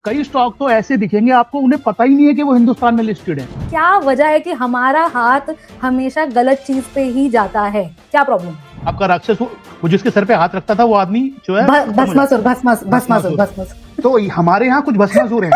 कई स्टॉक तो ऐसे दिखेंगे आपको, उन्हें पता ही नहीं है कि वो हिंदुस्तान में लिस्टेड है। क्या वजह है कि हमारा हाथ हमेशा गलत चीज पे ही जाता है? क्या प्रॉब्लम? आपका राक्षस वो जिसके सर पे हाथ रखता था वो आदमी जो है खत्म हो जाता है। भस्मासुर। तो हमारे यहाँ कुछ भस्मासुर हैं।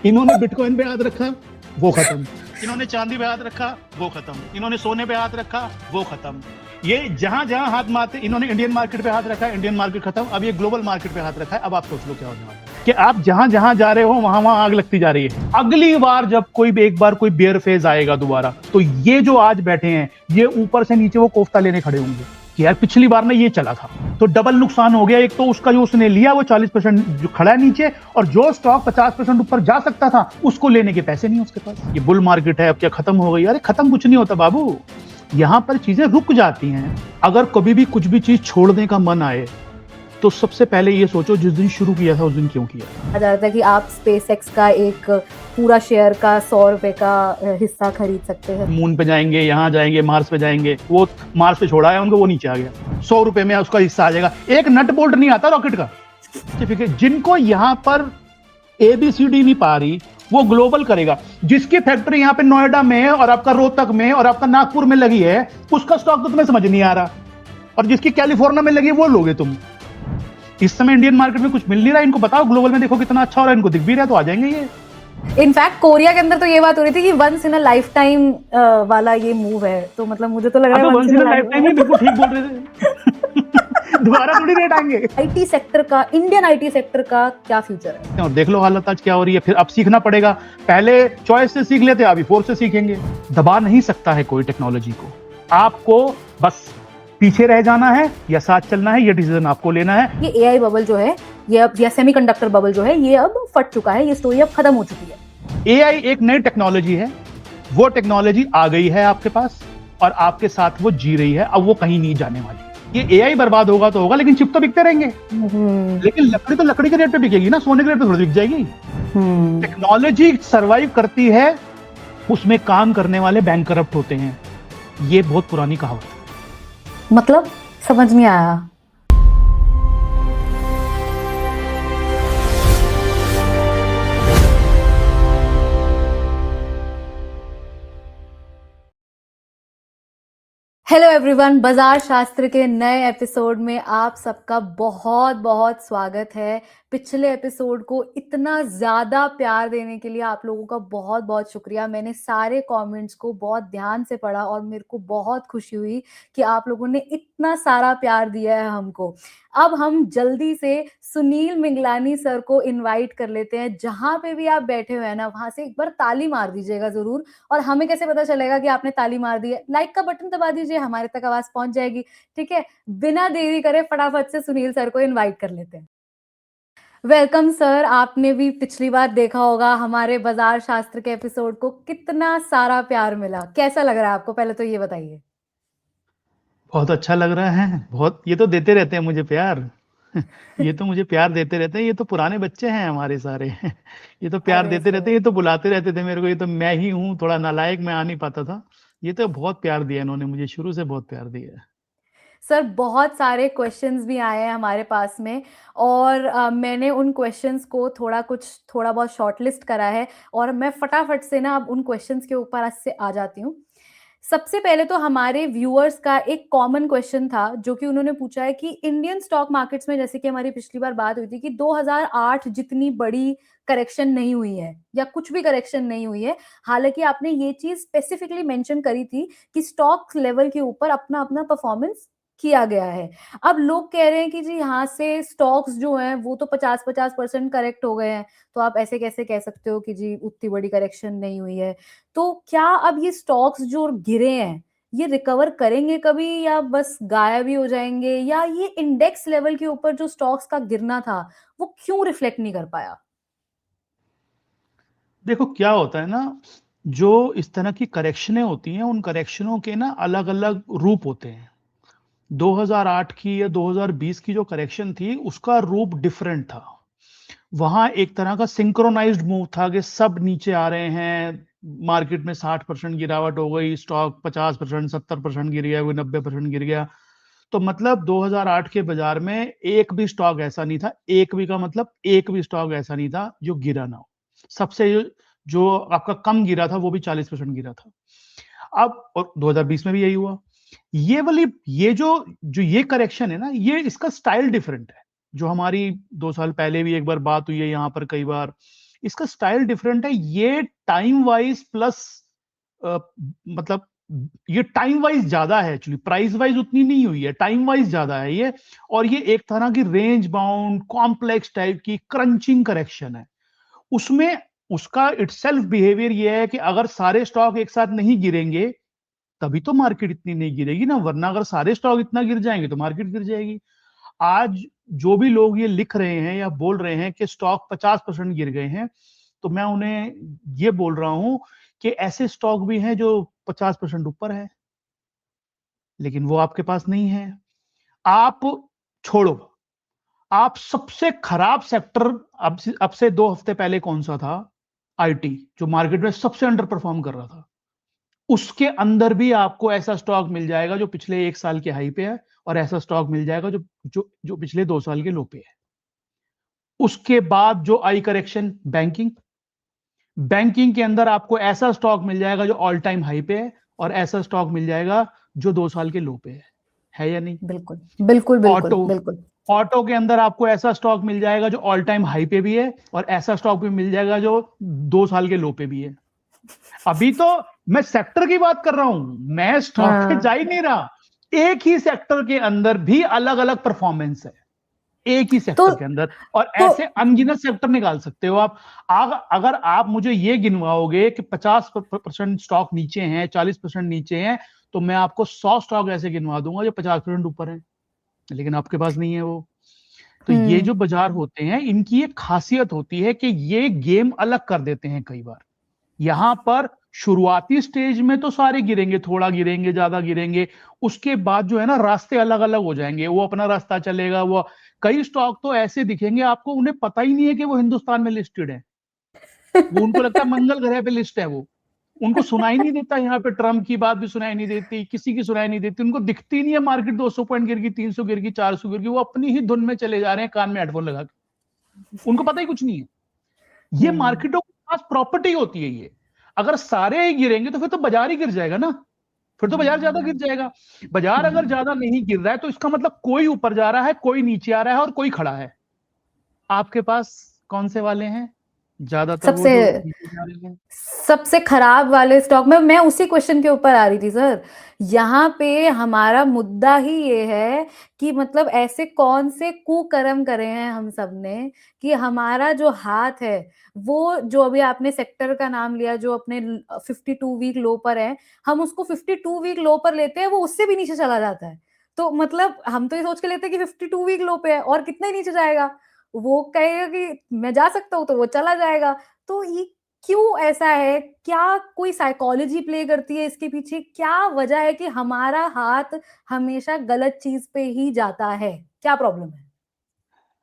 इन्होंने बिटकॉइन पे हाथ रखा, वो खत्म। इन्होंने चांदी पे हाथ रखा, वो खत्म। इन्होंने सोने पे हाथ रखा, वो खत्म। ये जहां जहां हाथ मारते, इन्होंने इंडियन मार्केट पे हाथ रखा, इंडियन मार्केट खत्म। अब ये ग्लोबल मार्केट पे हाथ रखा है। अब आप सोच लो क्या होने वाला है कि आप जहां जहां जा रहे हो वहां वहां आग लगती जा रही है। अगली बार जब एक बार कोई बेयर फेज आएगा दोबारा, तो ये जो आज बैठे हैं ये ऊपर से नीचे वो कोफ्ता लेने खड़े होंगे कि यार पिछली बार ना ये चला था, तो डबल नुकसान हो गया। एक तो उसका जो उसने लिया वो 40% जो खड़ा है नीचे, और जो स्टॉक 50% ऊपर जा सकता था उसको लेने के पैसे नहीं उसके पास। ये बुल मार्केट है, अब क्या खत्म हो गई? अरे खत्म कुछ नहीं होता बाबू, यहां पर चीजें रुक जाती हैं। अगर कभी भी कुछ भी चीज छोड़ने का मन आए तो सबसे पहले ये सोचो जिस दिन शुरू किया था उस दिन क्यों किया। कहा जाता है कि आप स्पेसएक्स का एक पूरा शेयर का 100 रुपए का हिस्सा खरीद सकते हैं। मून पे जाएंगे, यहाँ जाएंगे, मार्स पे जाएंगे। वो मार्स पे छोड़ा है उनको, वो नीचे आ गया। 100 रुपए में उसका हिस्सा आ जाएगा। एक नट बोल्ट नहीं आता रॉकेट का। जिनको यहाँ पर ABCD नहीं पा रही वो ग्लोबल करेगा। जिसकी फैक्ट्री यहाँ पे नोएडा में और आपका रोहतक में और आपका नागपुर में लगी है उसका स्टॉक तो तुम्हें समझ नहीं आ रहा, और जिसकी कैलिफोर्निया में लगी है वो लोगे तुम। इस समय इंडियन मार्केट में कुछ मिल नहीं रहा, इनको बताओ ग्लोबल में देखो कितना अच्छा हो रहा है, इनको दिख भी रहा है तो आ जाएंगे ये। इनफैक्ट कोरिया के अंदर तो ये बात हो रही थी कि once in a lifetime वाला ये मूव है, तो मतलब मुझे तो लग रहा है once in a lifetime में बिल्कुल ठीक बोल रहे थे। दोबारा थोड़ी रेट आएंगे। आईटी सेक्टर का, इंडियन आईटी सेक्टर का क्या फ्यूचर है? और देख लो हालत आज क्या हो रही है। फिर अब सीखना पड़ेगा। पहले चॉइस से सीख लेते, अभी फोर्स से सीखेंगे। दबा नहीं सकता है कोई टेक्नोलॉजी को। आपको बस पीछे रह जाना है या साथ चलना है, ये डिसीजन आपको लेना है। ये एआई बबल जो है ये अब, या सेमीकंडक्टर बबल जो है ये अब फट चुका है, ये स्टोरी अब खत्म हो चुकी है। एआई एक नई टेक्नोलॉजी है, वो टेक्नोलॉजी आ गई है आपके पास और आपके साथ वो जी रही है। अब वो कहीं नहीं जाने वाली। ये एआई बर्बाद होगा तो होगा, लेकिन चिप तो बिकते रहेंगे। लेकिन लकड़ी तो लकड़ी के रेट पे बिकेगी ना, सोने के रेट पे थोड़ी बिक जाएगी। टेक्नोलॉजी सर्वाइव करती है, उसमें काम करने वाले बैंक करप्ट होते हैं। ये बहुत पुरानी कहावत है। मतलब समझ नहीं आया। हेलो एवरीवन, बाजार शास्त्र के नए एपिसोड में आप सबका बहुत बहुत स्वागत है। पिछले एपिसोड को इतना ज़्यादा प्यार देने के लिए आप लोगों का बहुत बहुत शुक्रिया। मैंने सारे कमेंट्स को बहुत ध्यान से पढ़ा और मेरे को बहुत खुशी हुई कि आप लोगों ने इतना सारा प्यार दिया है हमको। अब हम जल्दी से सुनील मिंगलानी सर को इनवाइट कर लेते हैं। जहां पे भी आप बैठे हुए हैं ना, वहां से एक बार ताली मार दीजिएगा जरूर। और हमें कैसे पता चलेगा कि आपने ताली मार दी है? लाइक का बटन दबा दीजिए, हमारे तक आवाज पहुंच जाएगी। ठीक है, बिना देरी करे फटाफट से सुनील सर को इनवाइट कर लेते हैं। Welcome sir. आपने भी पिछली बार देखा होगा हमारे बाजार शास्त्र के एपिसोड को, कितना सारा प्यार मिला। कैसा लग रहा है आपको, पहले तो ये बताइए। बहुत अच्छा लग रहा है। बहुत, ये तो देते रहते हैं मुझे प्यार। ये तो मुझे प्यार देते रहते हैं। ये तो पुराने बच्चे हैं हमारे सारे। ये तो प्यार अरे देते रहते सर, हैं। ये तो बुलाते रहते थे मेरे को। ये तो मैं ही हूँ थोड़ा नालायक, मैं आ नहीं पाता था। ये तो बहुत प्यार दिया इन्होंने मुझे, शुरू से बहुत प्यार दिया है। सर बहुत सारे क्वेश्चंस भी आए हैं हमारे पास में, और मैंने उन क्वेश्चंस को थोड़ा बहुत शॉर्टलिस्ट करा है, और मैं फटाफट से ना अब उन क्वेश्चंस के ऊपर आज से आ जाती हूँ। सबसे पहले तो हमारे व्यूअर्स का एक कॉमन क्वेश्चन था जो कि उन्होंने पूछा है कि इंडियन स्टॉक मार्केट्स में, जैसे कि हमारी पिछली बार बात हुई थी कि 2008 जितनी बड़ी करेक्शन नहीं हुई है या कुछ भी करेक्शन नहीं हुई है। हालांकि आपने ये चीज स्पेसिफिकली मेंशन करी थी कि स्टॉक लेवल के ऊपर अपना अपना परफॉर्मेंस किया गया है। अब लोग कह रहे हैं कि जी यहाँ से स्टॉक्स जो हैं वो तो 50% करेक्ट हो गए हैं, तो आप ऐसे कैसे कह सकते हो कि जी उतनी बड़ी करेक्शन नहीं हुई है? तो क्या अब ये स्टॉक्स जो गिरे हैं ये रिकवर करेंगे कभी, या बस गायब ही हो जाएंगे, या ये इंडेक्स लेवल के ऊपर जो स्टॉक्स का गिरना था वो क्यों रिफ्लेक्ट नहीं कर पाया? देखो क्या होता है ना, जो इस तरह की करेक्शनें होती हैं उन करेक्शनों के ना अलग अलग रूप होते हैं। 2008 की या 2020 की जो करेक्शन थी उसका रूप डिफरेंट था। वहां एक तरह का सिंक्रोनाइज्ड मूव था कि सब नीचे आ रहे हैं। मार्केट में 60% गिरावट हो गई, स्टॉक 50%, 70% गिर गया, कोई 90% गिर गया। तो मतलब 2008 के बाजार में एक भी स्टॉक ऐसा नहीं था, एक भी का मतलब एक भी स्टॉक ऐसा नहीं था जो गिरा ना हो। सबसे जो आपका कम गिरा था वो भी 40% गिरा था। अब और 2020 में भी यही हुआ। ये करेक्शन है ना, ये इसका स्टाइल डिफरेंट है। जो हमारी 2 साल पहले भी एक बार बात हुई है यहाँ पर कई बार, इसका स्टाइल डिफरेंट है। ये टाइम वाइज प्लस मतलब ये टाइम वाइज ज्यादा है, एक्चुअली प्राइस वाइज उतनी नहीं हुई है, टाइम वाइज ज्यादा है ये। और ये एक तरह की रेंज बाउंड कॉम्प्लेक्स टाइप की क्रंचिंग करेक्शन है। उसमें उसका इटसेल्फ बिहेवियर ये है कि अगर सारे स्टॉक एक साथ नहीं गिरेंगे तभी तो मार्केट इतनी नहीं गिरेगी ना, वरना अगर सारे स्टॉक इतना गिर जाएंगे तो मार्केट गिर जाएगी। आज जो भी लोग ये लिख रहे हैं या बोल रहे हैं कि स्टॉक 50% गिर गए हैं, तो मैं उन्हें ये बोल रहा हूं कि ऐसे स्टॉक भी हैं जो 50% ऊपर है, लेकिन वो आपके पास नहीं है। आप छोड़ो, आप सबसे खराब सेक्टर अब से 2 हफ्ते पहले कौन सा था? आईटी, जो मार्केट में सबसे अंडर परफॉर्म कर रहा था। उसके अंदर भी आपको ऐसा स्टॉक मिल जाएगा जो पिछले 1 साल के हाई पे है, और ऐसा स्टॉक मिल जाएगा जो पिछले 2 साल के लो पे है। उसके बाद जो आई करेक्शन, बैंकिंग के अंदर आपको ऐसा स्टॉक मिल जाएगा जो ऑल टाइम हाई पे है, और ऐसा स्टॉक मिल जाएगा जो 2 साल के लो पे है या नहीं? बिल्कुल बिल्कुल बिल्कुल ऑटो बिल्कुल। ऑटो के अंदर आपको ऐसा स्टॉक मिल जाएगा जो ऑल टाइम हाई पे भी है, और ऐसा स्टॉक भी मिल जाएगा जो 2 साल के लो पे भी है। अभी तो मैं सेक्टर की बात कर रहा हूं, मैं स्टॉक पे जा ही नहीं रहा। एक ही सेक्टर के अंदर भी अलग अलग परफॉर्मेंस है, एक ही तो सेक्टर के अंदर, और तो ऐसे अनगिनत सेक्टर निकाल सकते हो आप। अगर आप मुझे ये गिनवाओगे कि 50% स्टॉक नीचे हैं, 40% नीचे हैं, तो मैं आपको 100 स्टॉक ऐसे गिनवा दूंगा जो 50% ऊपर है, लेकिन आपके पास नहीं है वो। तो ये जो बाजार होते हैं, इनकी एक खासियत होती है कि ये गेम अलग कर देते हैं कई बार। यहां पर शुरुआती स्टेज में तो सारे गिरेंगे, थोड़ा गिरेंगे, ज्यादा गिरेंगे। उसके बाद जो है ना, रास्ते अलग अलग हो जाएंगे, वो अपना रास्ता चलेगा। वो कई स्टॉक तो ऐसे दिखेंगे आपको, उन्हें पता ही नहीं है कि वो हिंदुस्तान में लिस्टेड है। वो उनको लगता है मंगल ग्रह पे लिस्ट है वो। उनको सुनाई नहीं देता, यहाँ पे ट्रम्प की बात भी सुनाई नहीं देती, किसी की सुनाई नहीं देती। उनको दिखती नहीं है मार्केट 200 पॉइंट गिर गई, 300 गिर गई, 400 गिर गई। वो अपनी ही धुन में चले जा रहे हैं, कान में हेडफोन लगा के। उनको पता ही कुछ नहीं है। ये मार्केटों के पास प्रॉपर्टी होती है ये। अगर सारे ही गिरेंगे तो फिर तो बाजार ही गिर जाएगा ना, फिर तो बाजार ज्यादा गिर जाएगा। बाजार अगर ज्यादा नहीं गिर रहा है तो इसका मतलब कोई ऊपर जा रहा है, कोई नीचे आ रहा है, और कोई खड़ा है। आपके पास कौन से वाले हैं? ज्यादातर वो सबसे जो नीचे जा रहे हैं। सबसे खराब वाले स्टॉक में मैं उसी क्वेश्चन के ऊपर आ रही थी सर। यहाँ पे हमारा मुद्दा ही ये है कि मतलब ऐसे कौन से कुकर्म करे हैं हम सब ने कि हमारा जो हाथ है, वो जो अभी आपने सेक्टर का नाम लिया जो अपने 52 वीक लो पर है, हम उसको 52 वीक लो पर लेते हैं, वो उससे भी नीचे चला जाता है। तो मतलब हम तो ये सोच के लेते हैं कि 52 वीक लो पे है और कितना ही नीचे जाएगा। वो कहेगा कि मैं जा सकता हूँ, तो वो चला जाएगा। तो ये क्यों ऐसा है? क्या कोई साइकोलॉजी प्ले करती है इसके पीछे? क्या वजह है कि हमारा हाथ हमेशा गलत चीज पे ही जाता है? क्या प्रॉब्लम है?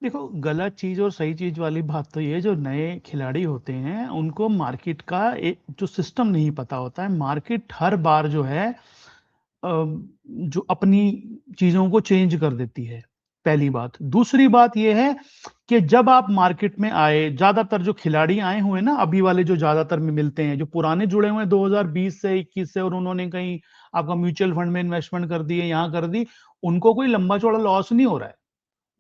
देखो, गलत चीज और सही चीज वाली बात तो ये, जो नए खिलाड़ी होते हैं उनको मार्केट का एक जो सिस्टम नहीं पता होता है। मार्केट हर बार जो है जो अपनी चीजों को चेंज कर देती है, पहली बात। दूसरी बात यह है कि जब आप मार्केट में आए, ज्यादातर जो खिलाड़ी आए हुए ना अभी वाले, जो ज्यादातर में मिलते हैं, जो पुराने जुड़े हुए हैं 2020 से 21 से, और उन्होंने कहीं आपका म्यूचुअल फंड में इन्वेस्टमेंट कर दी है, यहाँ कर दी, उनको कोई लंबा चौड़ा लॉस नहीं हो रहा है।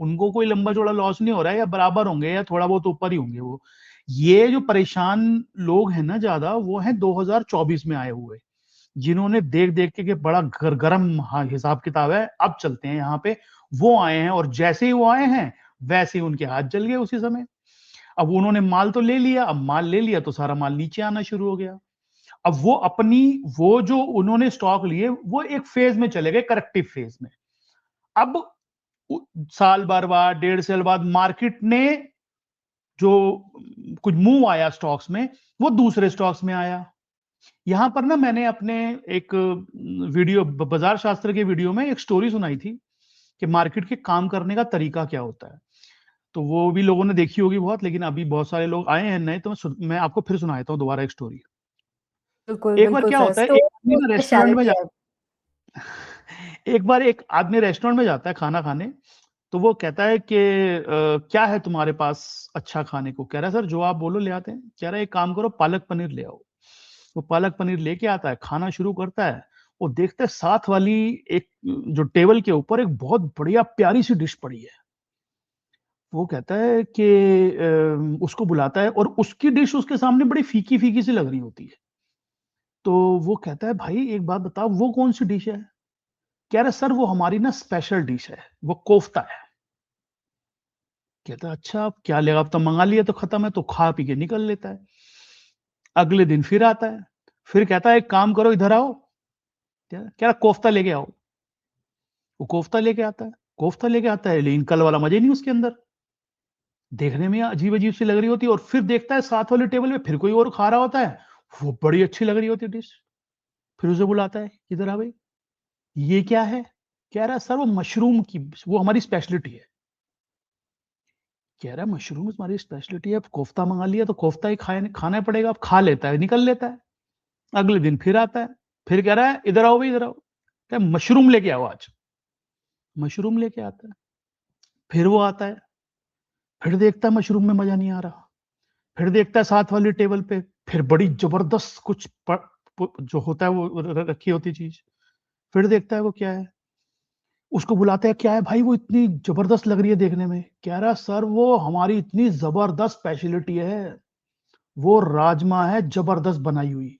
उनको कोई लंबा चौड़ा लॉस नहीं हो रहा है, या बराबर होंगे या थोड़ा बहुत ऊपर ही होंगे वो। ये जो परेशान लोग हैं ना ज्यादा, वो हैं 2024 में आए हुए, जिन्होंने देख देख के कि बड़ा गरम हिसाब किताब है, अब चलते हैं यहाँ पे। वो आए हैं, और जैसे ही वो आए हैं वैसे ही उनके हाथ जल गए उसी समय। अब उन्होंने माल तो ले लिया, अब माल ले लिया तो सारा माल नीचे आना शुरू हो गया। अब वो जो उन्होंने स्टॉक लिए, वो एक फेज में चले गए, करेक्टिव फेज में। अब साल भर बाद, 1.5 साल बाद, मार्केट ने जो कुछ मूव आया स्टॉक्स में, वो दूसरे स्टॉक्स में आया। यहां पर ना मैंने अपने एक वीडियो, बाजार शास्त्र के वीडियो में एक स्टोरी सुनाई थी कि मार्केट के काम करने का तरीका क्या होता है। तो वो भी लोगों ने देखी होगी बहुत, लेकिन अभी बहुत सारे लोग आए हैं नए, तो मैं आपको फिर सुना देता हूँ दोबारा एक स्टोरी। बिल्कुल एक बार बिल्कुल क्या सर, होता है, एक स्टोरी आदमी तो ना रेस्टोरेंट में स्पेशलिटी है। एक बार एक आदमी रेस्टोरेंट में जाता है खाना खाने, तो वो कहता है कि क्या है तुम्हारे पास अच्छा खाने को? कह रहा है सर जो आप बोलो ले आते हैं। कह रहा है एक काम करो पालक पनीर ले आओ। वो पालक पनीर लेके आता है, खाना शुरू करता है, वो देखता है साथ वाली एक जो टेबल के ऊपर एक बहुत बढ़िया प्यारी सी डिश पड़ी है। वो कहता है कि उसको बुलाता है और उसकी डिश उसके सामने बड़ी फीकी-फीकी सी लग रही होती है। तो वो कहता है भाई एक बात बताओ वो कौन-सी डिश है? कह रहा है सर वो हमारी ना स्पेशल डिश है, वो कोफ्ता है। कहता है अच्छा अब क्या लेगा, अब तो मंगा लिया तो खत्म है, तो खा पी के निकल लेता है। अगले दिन फिर आता है, फिर कहता है एक काम करो इधर आओ, कह रहा कोफ्ता लेके आओ। वो कोफ्ता लेके आता है, कोफ्ता लेके आता है, लेकिन कल वाला मजा ही नहीं उसके अंदर। देखने में अजीब-अजीब सी लग रही होती है और फिर देखता है साथ वाली टेबल पे फिर कोई और खा रहा होता है, वो बड़ी अच्छी लग रही होती है डिश। फिर उसे बुलाता है, इधर आ भाई, ये क्या है? कह रहा है सर वो मशरूम की वो हमारी स्पेशलिटी है। कह रहा है मशरूम हमारी स्पेशलिटी है, अब कोफ्ता मँगा लिया तो कोफ्ता ही खाना पड़ेगा, अब खा लेता है, निकल लेता है। अगले दिन फिर आता है, फिर कह रहा है इधर आओ भाई इधर आओ। कह मशरूम लेके आओ आज। मशरूम लेके आता है, फिर वो आता है, फिर देखता है मशरूम में मज़ा नहीं आ रहा। फिर देखता है साथ वाली टेबल पे, फिर बड़ी ज़बरदस्त कुछ जो होता है वो रखी होती चीज़। फिर देखता है वो क्या है, उसको बुलाते हैं, क्या है भाई वो इतनी ज़बरदस्त लग रही है देखने में? कह रहा है सर वो हमारी इतनी ज़बरदस्त स्पेशलिटी है, वो राजमा है ज़बरदस्त बनाई हुई।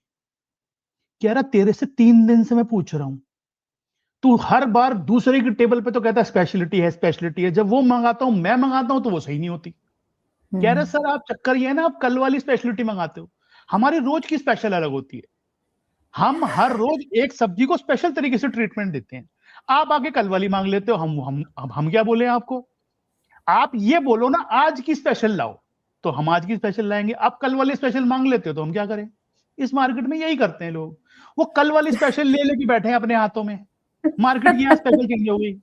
कह रहा तेरे से 3 दिन से मैं पूछ रहा हूँ, तू हर बार दूसरे की टेबल पे तो कहता है स्पेशलिटी है, स्पेशलिटी है, जब वो मँगाता हूँ, मैं मँगाता हूँ तो वो सही नहीं होती। कह रहे सर आप चक्कर ये है ना आप कल वाली स्पेशलिटी मँगाते हो, हमारी रोज़ की स्पेशल अलग होती है। हम हर रोज़ एक सब्जी को स्पेशल तरीके से ट्रीटमेंट देते हैं। आप आके कल वाली माँग लेते हो, हम क्या बोले आपको? आप ये बोलो ना आज की स्पेशल लाओ, तो हम आज की स्पेशल लाएँगे। आप कल वाली स्पेशल माँग लेते हो तो हम क्या करें? इस मार्केट में यही करते हैं लोग। वो कल वाली स्पेशल ले लेके बैठे हैं अपने हाथों में। मार्केट की यहाँ स्पेशल चेंज हो गई।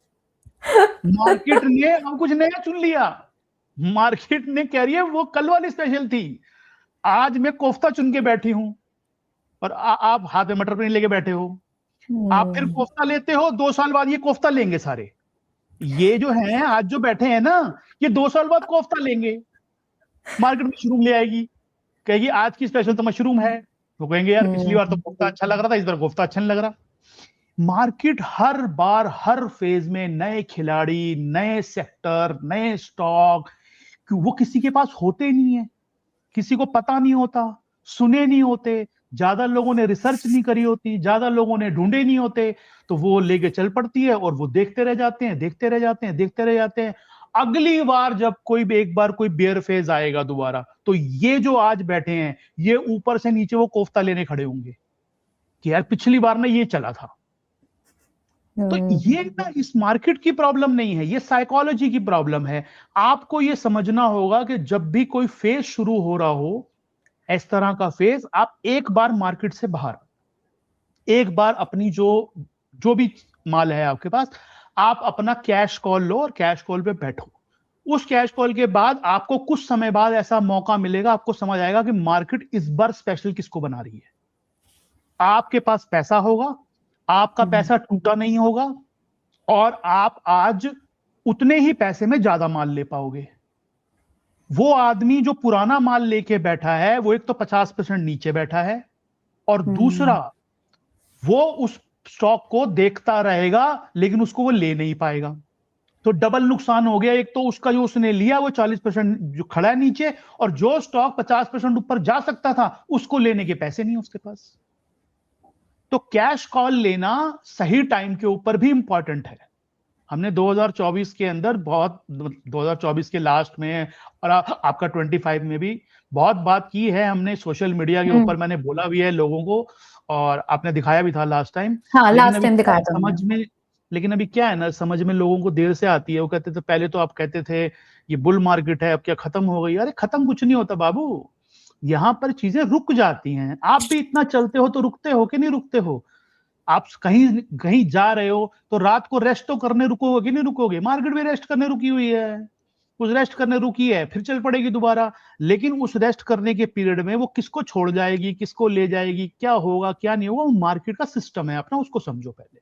मार्केट ने अब कुछ नया चुन लिया। मार्केट ने कह रही है वो कल वाली स्पेशल थी। आज मैं कोफ्ता चुन के बैठी हूँ और आप हाथ में मटर पनीर लेके बैठे हो। आप फिर कोफ्ता लेते हो, 2 साल बाद ये कोफ्ता लेंगे सारे। ये जो हैं आज जो बैठे हैं ना, ये 2 साल बाद कोफ्ता लेंगे। मार्केट में मशरूम ले आएगी, कहेगी आज की स्पेशल तो मशरूम है। वो कहेंगे यार पिछली बार तो कोफ्ता अच्छा लग रहा था, इस बार कोफ्ता अच्छा नहीं लग रहा। मार्केट हर बार हर फेज में नए खिलाड़ी, नए सेक्टर, नए स्टॉक, वो किसी के पास होते नहीं है, किसी को पता नहीं होता, सुने नहीं होते, ज्यादा लोगों ने रिसर्च नहीं करी होती, ज्यादा लोगों ने ढूंढे नहीं होते, तो वो लेके चल पड़ती है और वो देखते रह जाते हैं, देखते रह जाते हैं, देखते रह जाते हैं। अगली बार जब कोई भी एक बार कोई बेयर फेज आएगा दोबारा, तो ये जो आज बैठे हैं ये ऊपर से नीचे वो कोफ्ता लेने खड़े होंगे कि यार पिछली बार ना ये चला था। तो ये ना इस मार्केट की प्रॉब्लम नहीं है, ये साइकोलॉजी की प्रॉब्लम है। आपको ये समझना होगा कि जब भी कोई फेज शुरू हो रहा हो इस तरह का फेज, आप एक बार मार्केट से बाहर, एक बार अपनी जो जो भी माल है आपके पास, आप अपना कैश कॉल लो और कैश कॉल पे बैठो। उस कैश कॉल के बाद आपको कुछ समय बाद ऐसा मौका मिलेगा, आपको समझ आएगा कि मार्केट इस बार स्पेशल किसको बना रही है। आपके पास पैसा होगा, आपका पैसा टूटा नहीं होगा और आप आज उतने ही पैसे में ज्यादा माल ले पाओगे। वो आदमी जो पुराना माल लेके बैठा है वो एक तो 50% नीचे बैठा है और दूसरा वो उस स्टॉक को देखता रहेगा लेकिन उसको वो ले नहीं पाएगा। तो डबल नुकसान हो गया, एक तो उसका जो उसने लिया वो 40% जो खड़ा है नीचे और जो स्टॉक 50% ऊपर जा सकता था उसको लेने के पैसे नहीं उसके पास। तो कैश कॉल लेना सही टाइम के ऊपर भी इंपॉर्टेंट है। हमने 2024 के अंदर बहुत 2024 के लास्ट में और आपका 25 में भी बहुत बात की है हमने सोशल मीडिया के ऊपर, मैंने बोला भी है लोगों को और आपने दिखाया भी था लास्ट टाइम। हाँ, लेकिन लास्ट टाइम दिखाया था समझ में, लेकिन अभी क्या है ना, समझ में लोगों को देर से आती है। वो कहते थे पहले तो आप कहते थे ये बुल मार्केट है, अब क्या खत्म हो गई? अरे खत्म कुछ नहीं होता बाबू, यहाँ पर चीजें रुक जाती हैं। आप भी इतना चलते हो तो रुकते हो कि नहीं रुकते हो? आप कहीं कहीं जा रहे हो तो रात को रेस्ट तो करने रुकोगे कि नहीं रुकोगे? मार्केट भी रेस्ट करने रुकी हुई है, उस रेस्ट करने रुकी है, फिर चल पड़ेगी दोबारा। लेकिन उस रेस्ट करने के पीरियड में वो किसको छोड़ जाएगी, किसको ले जाएगी, क्या होगा क्या नहीं होगा, वो मार्केट का सिस्टम है अपना, उसको समझो पहले।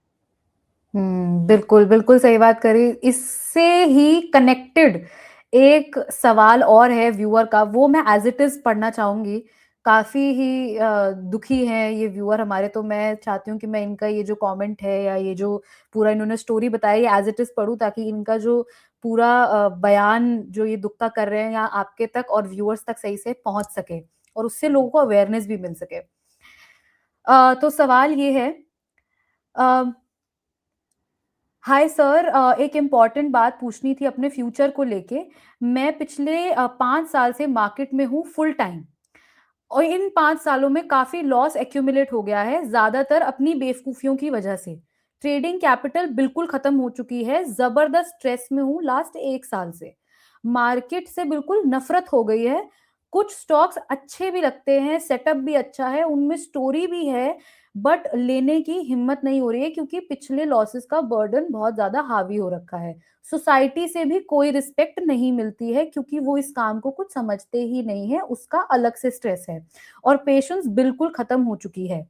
बिल्कुल, बिल्कुल सही बात करी। इससे ही कनेक्टेड एक सवाल और है व्यूअर का, वो मैं एज़ इट इज़ पढ़ना चाहूँगी। काफ़ी ही दुखी हैं ये व्यूअर हमारे, तो मैं चाहती हूँ कि मैं इनका ये जो कमेंट है या ये जो पूरा इन्होंने स्टोरी बताई है एज़ इट इज़ पढूँ, ताकि इनका जो पूरा बयान जो ये दुःख का कर रहे हैं या आपके तक और व्यूअर्स तक सही से पहुँच सके और उससे लोगों को अवेयरनेस भी मिल सके। तो सवाल ये है, अ हाय सर, एक इम्पॉर्टेंट बात पूछनी थी अपने फ्यूचर को लेके। मैं पिछले 5 साल से मार्केट में हूँ फुल टाइम और इन 5 सालों में काफ़ी लॉस एक्यूमुलेट हो गया है, ज़्यादातर अपनी बेवकूफ़ियों की वजह से। ट्रेडिंग कैपिटल बिल्कुल ख़त्म हो चुकी है, ज़बरदस्त स्ट्रेस में हूँ लास्ट 1 साल से। मार्केट से बिल्कुल नफ़रत हो गई है। कुछ स्टॉक्स अच्छे भी लगते हैं, सेटअप भी अच्छा है, उनमें स्टोरी भी है, बट लेने की हिम्मत नहीं हो रही है क्योंकि पिछले लॉसेस का बर्डन बहुत ज़्यादा हावी हो रखा है। सोसाइटी से भी कोई रिस्पेक्ट नहीं मिलती है क्योंकि वो इस काम को कुछ समझते ही नहीं है, उसका अलग से स्ट्रेस है और पेशेंस बिल्कुल खत्म हो चुकी है।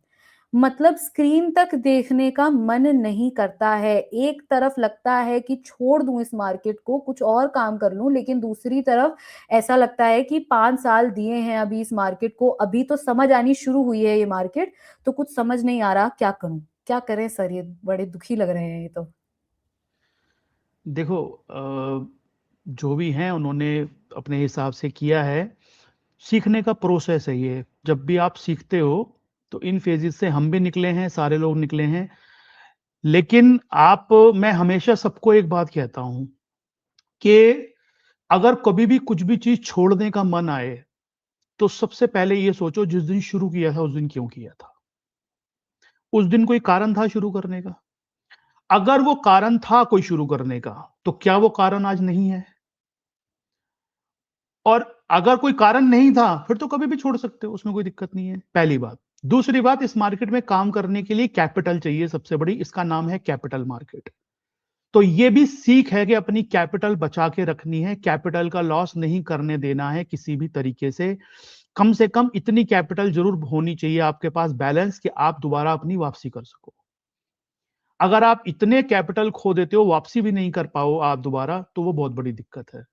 मतलब स्क्रीन तक देखने का मन नहीं करता है। एक तरफ लगता है कि छोड़ दूँ इस मार्केट को, कुछ और काम कर लूँ, लेकिन दूसरी तरफ ऐसा लगता है कि 5 साल दिए हैं अभी इस मार्केट को, अभी तो समझ आनी शुरू हुई है ये मार्केट, तो कुछ समझ नहीं आ रहा क्या करूँ? क्या करें सर, ये बड़े दुखी लग रहे हैं ये तो। देखो, जो भी हैं उन्होंने अपने हिसाब से किया है। सीखने का प्रोसेस है ये। जब भी आप सीखते हो तो इन फेजेस से हम भी निकले हैं, सारे लोग निकले हैं। लेकिन मैं हमेशा सबको एक बात कहता हूं कि अगर कभी भी कुछ भी चीज छोड़ने का मन आए तो सबसे पहले ये सोचो जिस दिन शुरू किया था उस दिन क्यों किया था। उस दिन कोई कारण था शुरू करने का। अगर वो कारण था कोई शुरू करने का तो क्या वो कारण आज नहीं है? और अगर कोई कारण नहीं था फिर तो कभी भी छोड़ सकते हो, उसमें कोई दिक्कत नहीं है। पहली बात। दूसरी बात, इस मार्केट में काम करने के लिए कैपिटल चाहिए सबसे बड़ी, इसका नाम है कैपिटल मार्केट। तो ये भी सीख है कि अपनी कैपिटल बचा के रखनी है, कैपिटल का लॉस नहीं करने देना है किसी भी तरीके से कम इतनी कैपिटल जरूर होनी चाहिए आपके पास बैलेंस कि आप दोबारा अपनी वापसी कर सको। अगर आप इतने कैपिटल खो देते हो, वापसी भी नहीं कर पाओ आप दोबारा, तो वो बहुत बड़ी दिक्कत है।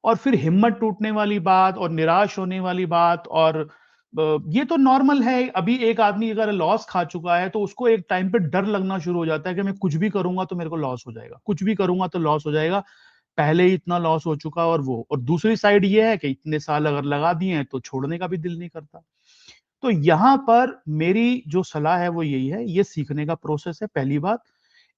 और फिर हिम्मत टूटने वाली बात और निराश होने वाली बात, और ये तो नॉर्मल है। अभी एक आदमी अगर लॉस खा चुका है तो उसको एक टाइम पे डर लगना शुरू हो जाता है कि मैं कुछ भी करूंगा तो मेरे को लॉस हो जाएगा, कुछ भी करूंगा तो लॉस हो जाएगा। पहले ही इतना लॉस हो चुका और वो, और दूसरी साइड ये है कि इतने साल अगर लगा दिए हैं तो छोड़ने का भी दिल नहीं करता। तो यहां पर मेरी जो सलाह है वो यही है, ये सीखने का प्रोसेस है। पहली बात,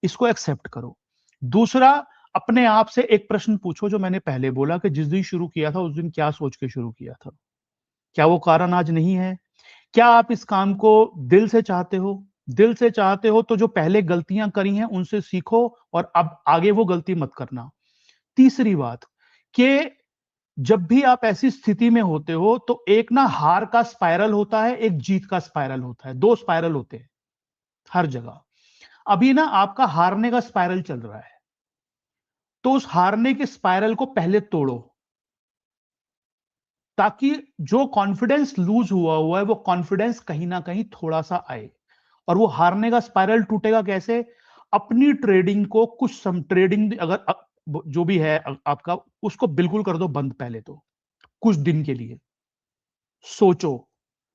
इसको एक्सेप्ट करो। दूसरा, अपने आप से एक प्रश्न पूछो जो मैंने पहले बोला कि जिस दिन शुरू किया था उस दिन क्या सोच के शुरू किया था। क्या वो कारण आज नहीं है? क्या आप इस काम को दिल से चाहते हो? दिल से चाहते हो तो जो पहले गलतियां करी हैं उनसे सीखो और अब आगे वो गलती मत करना। तीसरी बात, कि जब भी आप ऐसी स्थिति में होते हो तो एक ना हार का स्पाइरल होता है, एक जीत का स्पाइरल होता है, दो स्पाइरल होते हैं हर जगह। अभी ना आपका हारने का स्पाइरल चल रहा है, तो उस हारने के स्पाइरल को पहले तोड़ो, ताकि जो कॉन्फिडेंस लूज हुआ है वो कॉन्फिडेंस कहीं ना कहीं थोड़ा सा आए। और वो हारने का स्पाइरल टूटेगा कैसे? अपनी ट्रेडिंग को कुछ सम ट्रेडिंग अगर जो भी है आपका, उसको बिल्कुल कर दो बंद पहले तो, कुछ दिन के लिए। सोचो,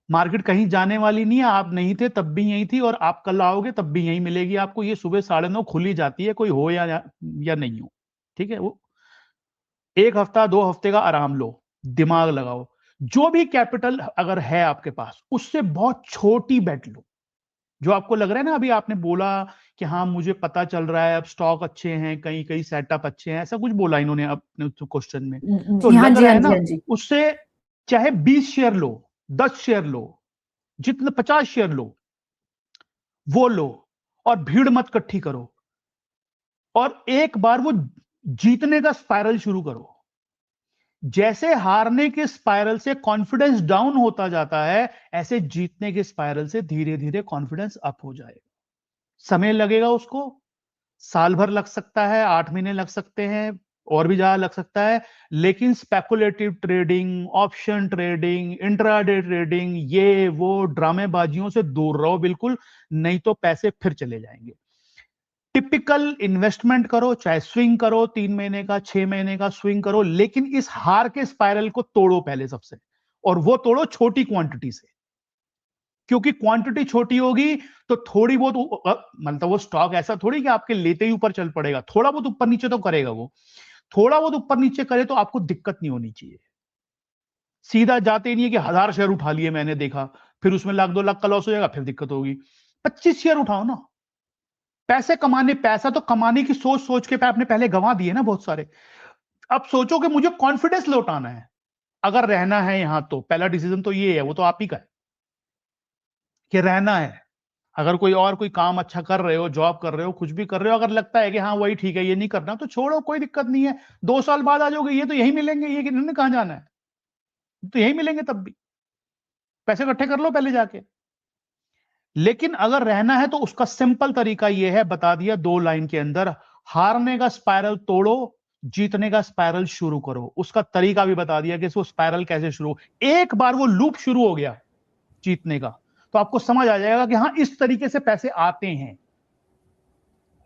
मार्केट कहीं जाने वाली नहीं है, आप नहीं थे तब भी यही थी और आप कल आओगे तब भी यही मिलेगी आपको। ये सुबह 9:30 खुली जाती है, कोई हो या नहीं हो। ठीक है, वो एक हफ्ता 2 हफ्ते का आराम लो, दिमाग लगाओ। जो भी कैपिटल अगर है आपके पास उससे बहुत छोटी बेट लो। जो आपको लग रहा है ना, अभी आपने बोला कि हाँ मुझे पता चल रहा है अब स्टॉक अच्छे हैं, कहीं कहीं सेटअप अच्छे हैं, ऐसा कुछ बोला इन्होंने अपने क्वेश्चन में। तो हाँ लग जी, रहा हाँ है जी, ना, हाँ जी। उससे चाहे 20 शेयर लो, 10 शेयर लो, जितने 50 शेयर लो, वो लो, और भीड़ मत इकट्ठी करो, और एक बार वो जीतने का स्पाइरल शुरू करो। जैसे हारने के स्पाइरल से कॉन्फिडेंस डाउन होता जाता है, ऐसे जीतने के स्पाइरल से धीरे धीरे कॉन्फिडेंस अप हो जाएगा। समय लगेगा उसको, साल भर लग सकता है, 8 महीने लग सकते हैं, और भी ज्यादा लग सकता है। लेकिन speculative trading, option trading, intraday trading, ये वो ड्रामेबाजियों से दूर रहो बिल्कुल, नहीं तो पैसे फिर चले जाएंगे। टिपिकल इन्वेस्टमेंट करो, चाहे स्विंग करो 3 महीने का, 6 महीने का स्विंग करो, लेकिन इस हार के स्पाइरल को तोड़ो पहले सबसे, और वो तोड़ो छोटी क्वांटिटी से, क्योंकि क्वांटिटी छोटी होगी तो थोड़ी बहुत मतलब वो स्टॉक ऐसा थोड़ी कि आपके लेते ही ऊपर चल पड़ेगा, थोड़ा बहुत ऊपर नीचे तो करेगा, वो थोड़ा बहुत ऊपर नीचे करे तो आपको दिक्कत नहीं होनी चाहिए। सीधा जाते ही नहीं है कि 1000 शेयर उठा लिए मैंने देखा, फिर उसमें लाख 2 लाख का लॉस हो जाएगा, फिर दिक्कत होगी। 25 शेयर उठाओ ना। पैसे कमाने, पैसा तो कमाने की सोच सोच के आपने पहले गंवा दिए ना बहुत सारे। अब सोचो कि मुझे कॉन्फिडेंस लौटाना है, अगर रहना है यहां तो पहला डिसीजन तो ये है, वो तो आप ही का है कि रहना है। अगर कोई और कोई काम अच्छा कर रहे हो, जॉब कर रहे हो, कुछ भी कर रहे हो, अगर लगता है कि हाँ वही ठीक है, ये नहीं करना, तो छोड़ो, कोई दिक्कत नहीं है। 2 साल बाद आ जाओगे, ये तो यही मिलेंगे, ये कि इन्होंने कहां जाना है, तो यही मिलेंगे तब भी। पैसे इकट्ठे कर लो पहले जाके। लेकिन अगर रहना है तो उसका सिंपल तरीका यह है, बता दिया 2 लाइन के अंदर, हारने का स्पाइरल तोड़ो, जीतने का स्पाइरल शुरू करो। उसका तरीका भी बता दिया कि वो स्पाइरल कैसे शुरू, एक बार वो लूप शुरू हो गया जीतने का, तो आपको समझ आ जाएगा कि हाँ इस तरीके से पैसे आते हैं।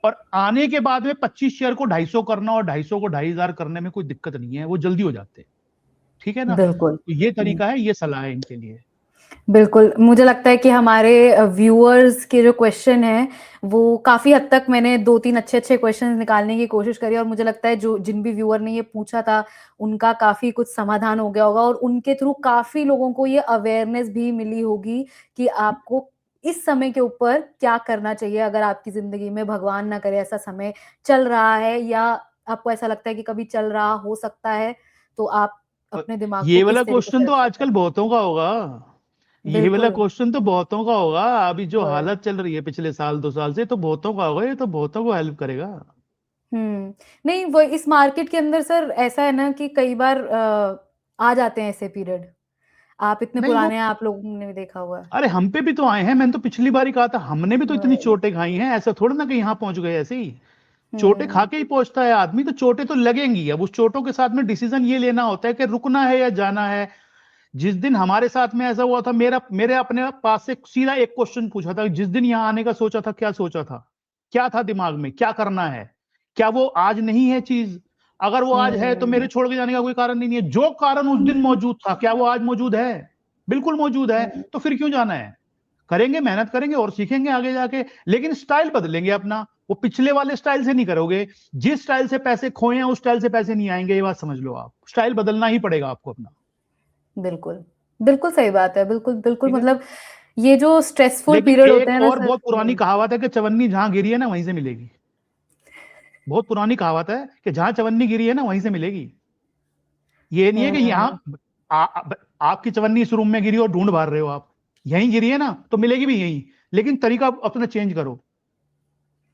और आने के बाद में 25 शेयर को 250 करना और 250 को 2500 करने में कोई दिक्कत नहीं है, वो जल्दी हो जाते हैं। ठीक है ना? बिल्कुल। तो ये तरीका है, ये सलाह है इनके लिए। बिल्कुल, मुझे लगता है कि हमारे व्यूअर्स के जो क्वेश्चन हैं, वो काफ़ी हद तक मैंने 2-3 अच्छे-अच्छे क्वेश्चंस निकालने की कोशिश करी, और मुझे लगता है जो जिन भी व्यूअर ने ये पूछा था, उनका काफ़ी कुछ समाधान हो गया होगा, और उनके थ्रू काफ़ी लोगों को ये अवेयरनेस भी मिली होगी कि आपको इस समय के ऊपर क्या करना चाहिए, अगर आपकी ज़िंदगी में भगवान ना करे ऐसा समय चल रहा है, या आपको ऐसा लगता है कि कभी चल रहा हो सकता है, तो आप अपने दिमाग को ये वाला किस तरीके से क्वेश्चन तो रख सकते आजकल हैं। बहुतों का होगा। ये वाला बिल्कुल, क्वेश्चन तो बहुतों का होगा, अभी जो बिल्कुल। हालत चल रही है पिछले साल 2 साल से, तो बहुतों का होगा, ये तो बहुतों को हेल्प करेगा। हुँ। नहीं, वो इस मार्केट के अंदर सर ऐसा है ना कि कई बार आ जाते हैं ऐसे पीरियड। आप इतने नहीं वो, पुराने हैं, आप लोगों ने भी देखा हुआ है। अरे हम पे भी तो आए हैं, मैंने तो पिछली बार ही कहा था, हमने भी तो इतनी वही। चोटें खाई हैं, ऐसा थोड़ा ना कि यहाँ पहुंच गए ऐसे ही। चोटें खा हुँ, के ही पहुंचता है आदमी, तो चोटें तो लगेंगी। अब उस चोटों के साथ में डिसीजन ये लेना होता है कि रुकना है या जाना है। जिस दिन हमारे साथ में ऐसा हुआ था, मेरे अपने पास से सीधा एक क्वेश्चन पूछा था, जिस दिन यहां आने का सोचा था, क्या सोचा था, क्या था दिमाग में, क्या करना है, क्या वो आज नहीं है चीज? अगर वो आज है तो मेरे हुँ। छोड़ के जाने का कोई कारण नहीं है। जो कारण उस दिन मौजूद था, क्या वो आज मौजूद है? बिल्कुल मौजूद है। हुँ, तो फिर क्यों जाना है? करेंगे, मेहनत करेंगे और सीखेंगे आगे जाके, लेकिन स्टाइल बदलेंगे अपना। वो पिछले वाले स्टाइल से नहीं करोगे। जिस स्टाइल से पैसे खोए हैं उस स्टाइल से पैसे नहीं आएंगे, ये बात समझ लो। आप स्टाइल बदलना ही पड़ेगा आपको अपना। बिल्कुल। बिल्कुल सही बात है। बिल्कुल, बिल्कुल ठीक है। मतलब ये जो स्ट्रेसफुल लेकिन पीरियड होते एक हैं ना और सर। बहुत पुरानी हुँ। कहावत है कि चवन्नी जहां गिरी है ना वहीं से मिलेगी। बहुत पुरानी कहावत है कि जहां चवन्नी गिरी है ना वहीं से मिलेगी। ये नहीं है कि हुँ, यहाँ आपकी चवन्नी इस रूम में गिरी और ढूंढ भर रहे हो आप। यहीं गिरी है ना तो मिलेगी भी यहीं। लेकिन तरीका अपना चेंज करो,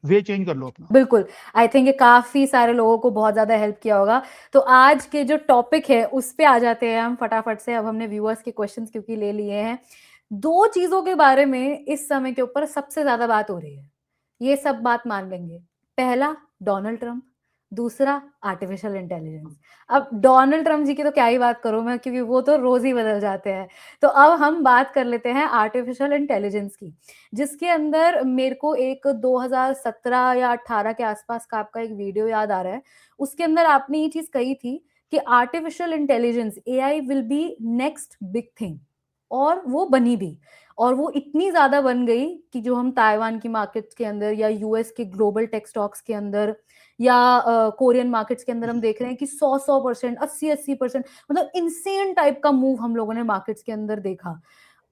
वे चेंज कर लो अपना। बिल्कुल। आई थिंक ये काफ़ी सारे लोगों को बहुत ज़्यादा हेल्प किया होगा। तो आज के जो टॉपिक है, उस पे आ जाते हैं हम फटाफट से। अब हमने व्यूअर्स के क्वेश्चंस क्योंकि ले लिए हैं। 2 चीज़ों के बारे में इस समय के ऊपर सबसे ज़्यादा बात हो रही है। ये सब बात मान लेंगे। पहला डोनाल्ड ट्रम्प, दूसरा आर्टिफिशियल इंटेलिजेंस। अब डोनाल्ड ट्रम्प जी की तो क्या ही बात करूँ मैं, क्योंकि वो तो रोज़ ही बदल जाते हैं। तो अब हम बात कर लेते हैं आर्टिफिशियल इंटेलिजेंस की, जिसके अंदर मेरे को एक 2017 या 18 के आसपास का आपका एक वीडियो याद आ रहा है। उसके अंदर आपने ये चीज़ कही थी कि artificial intelligence AI will be next big thing, और वो बनी भी। और वो इतनी ज़्यादा बन गई कि जो हम ताइवान की मार्केट्स के अंदर या यूएस के ग्लोबल टेक स्टॉक्स के अंदर या कोरियन मार्केट्स के अंदर हम देख रहे हैं कि 100% 80% मतलब इनसेन टाइप का मूव हम लोगों ने मार्केट्स के अंदर देखा।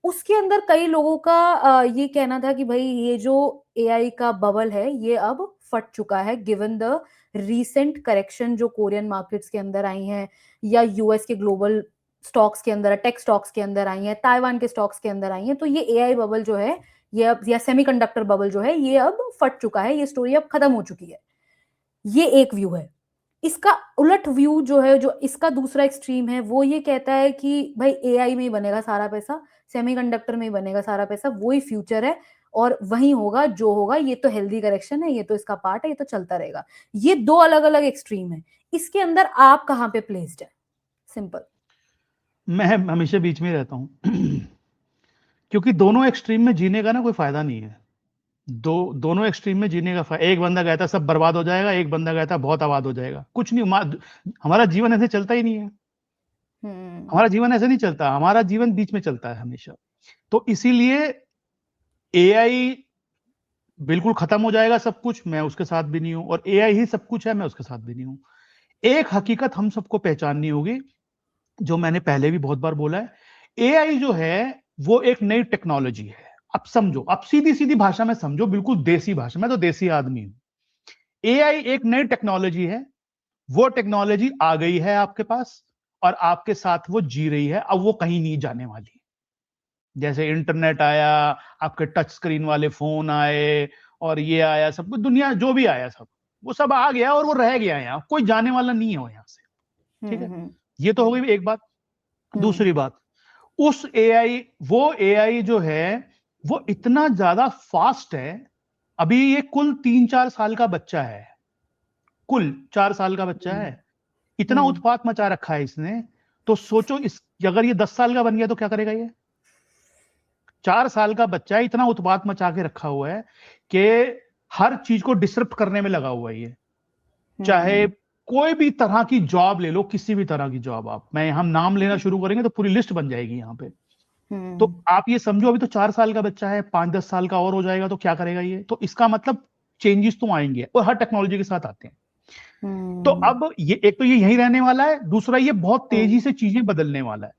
उसके अंदर कई लोगों का ये कहना था कि भई ये जो एआई का बबल है, ये अब फट चुका है गिवन द रीसेंट करेक्शन जो कोरियन मार्केट्स के अंदर आई हैं, या यूएस के ग्लोबल स्टॉक्स के अंदर, टेक स्टॉक्स के अंदर आई हैं, ताइवान के स्टॉक्स के अंदर आई हैं। तो ये एआई बबल जो है, ये अब, या सेमीकंडक्टर बबल जो है, ये अब फट चुका है, ये स्टोरी अब खत्म हो चुकी है। ये एक व्यू है। इसका उलट व्यू जो है, जो इसका दूसरा एक्सट्रीम है, वो ये कहता है कि भाई एआई में ही बनेगा सारा पैसा, सेमीकंडक्टर में ही बनेगा सारा पैसा, वो ही फ्यूचर है, और वही होगा जो होगा, ये तो हेल्दी करेक्शन है, ये तो इसका पार्ट है, ये तो चलता रहेगा। ये 2 अलग-अलग एक्सट्रीम है। इसके अंदर आप कहाँ पे प्लेस्ड है? सिंपल। मैं हमेशा बीच में रहता हूं क्योंकि दोनों एक्सट्रीम में जीने का ना कोई फायदा नहीं है। दोनों एक्सट्रीम में जीने का एक बंदा कहता सब बर्बाद हो जाएगा, एक बंदा कहता बहुत आबाद हो जाएगा। कुछ नहीं, हमारा जीवन ऐसे चलता ही नहीं है। हमारा जीवन ऐसे नहीं चलता, हमारा जीवन बीच में चलता है हमेशा। तो इसीलिए एआई बिल्कुल खत्म हो जाएगा सब कुछ, मैं उसके साथ भी नहीं हूं, और एआई ही सब कुछ है, मैं उसके साथ भी नहीं हूं। एक हकीकत हम सबको पहचाननी होगी, जो मैंने पहले भी बहुत बार बोला है, एआई जो है वो एक नई टेक्नोलॉजी है। अब समझो, अब सीधी सीधी भाषा में समझो, बिल्कुल देसी भाषा, मैं तो देसी आदमी हूं। एआई एक नई टेक्नोलॉजी है, वो टेक्नोलॉजी आ गई है आपके पास और आपके साथ वो जी रही है, अब वो कहीं नहीं जाने वाली। जैसे इंटरनेट आया, आपके टच स्क्रीन वाले फोन आए, और ये आया, सब कुछ दुनिया जो भी आया सब, वो सब आ गया और वो रह गया यहाँ, कोई जाने वाला नहीं है यहाँ से। ठीक है, ये तो हो गई एक बात। दूसरी बात, उस एआई, वो एआई जो है वो इतना ज्यादा फास्ट है, अभी ये कुल 3-4 साल का बच्चा है, कुल 4 साल का बच्चा है, इतना उत्पात मचा रखा है इसने। तो सोचो, इस अगर ये 10 साल का बन गया तो क्या करेगा ये? 4 साल का बच्चा इतना उत्पात मचा के रखा हुआ है कि हर चीज को डिसरप्ट करने में लगा हुआ है ये। चाहे कोई भी तरह की जॉब ले लो, किसी भी तरह की जॉब, आप, मैं हम नाम लेना शुरू करेंगे तो पूरी लिस्ट बन जाएगी यहाँ पे। तो आप ये समझो, अभी तो 4 साल का बच्चा है, 5-10 साल का और हो जाएगा तो क्या करेगा ये? तो इसका मतलब चेंजेस तो आएंगे, और हर टेक्नोलॉजी के साथ आते हैं। तो अब ये, एक तो ये यहीं रहने वाला है, दूसरा ये बहुत तेजी से चीजें बदलने वाला है।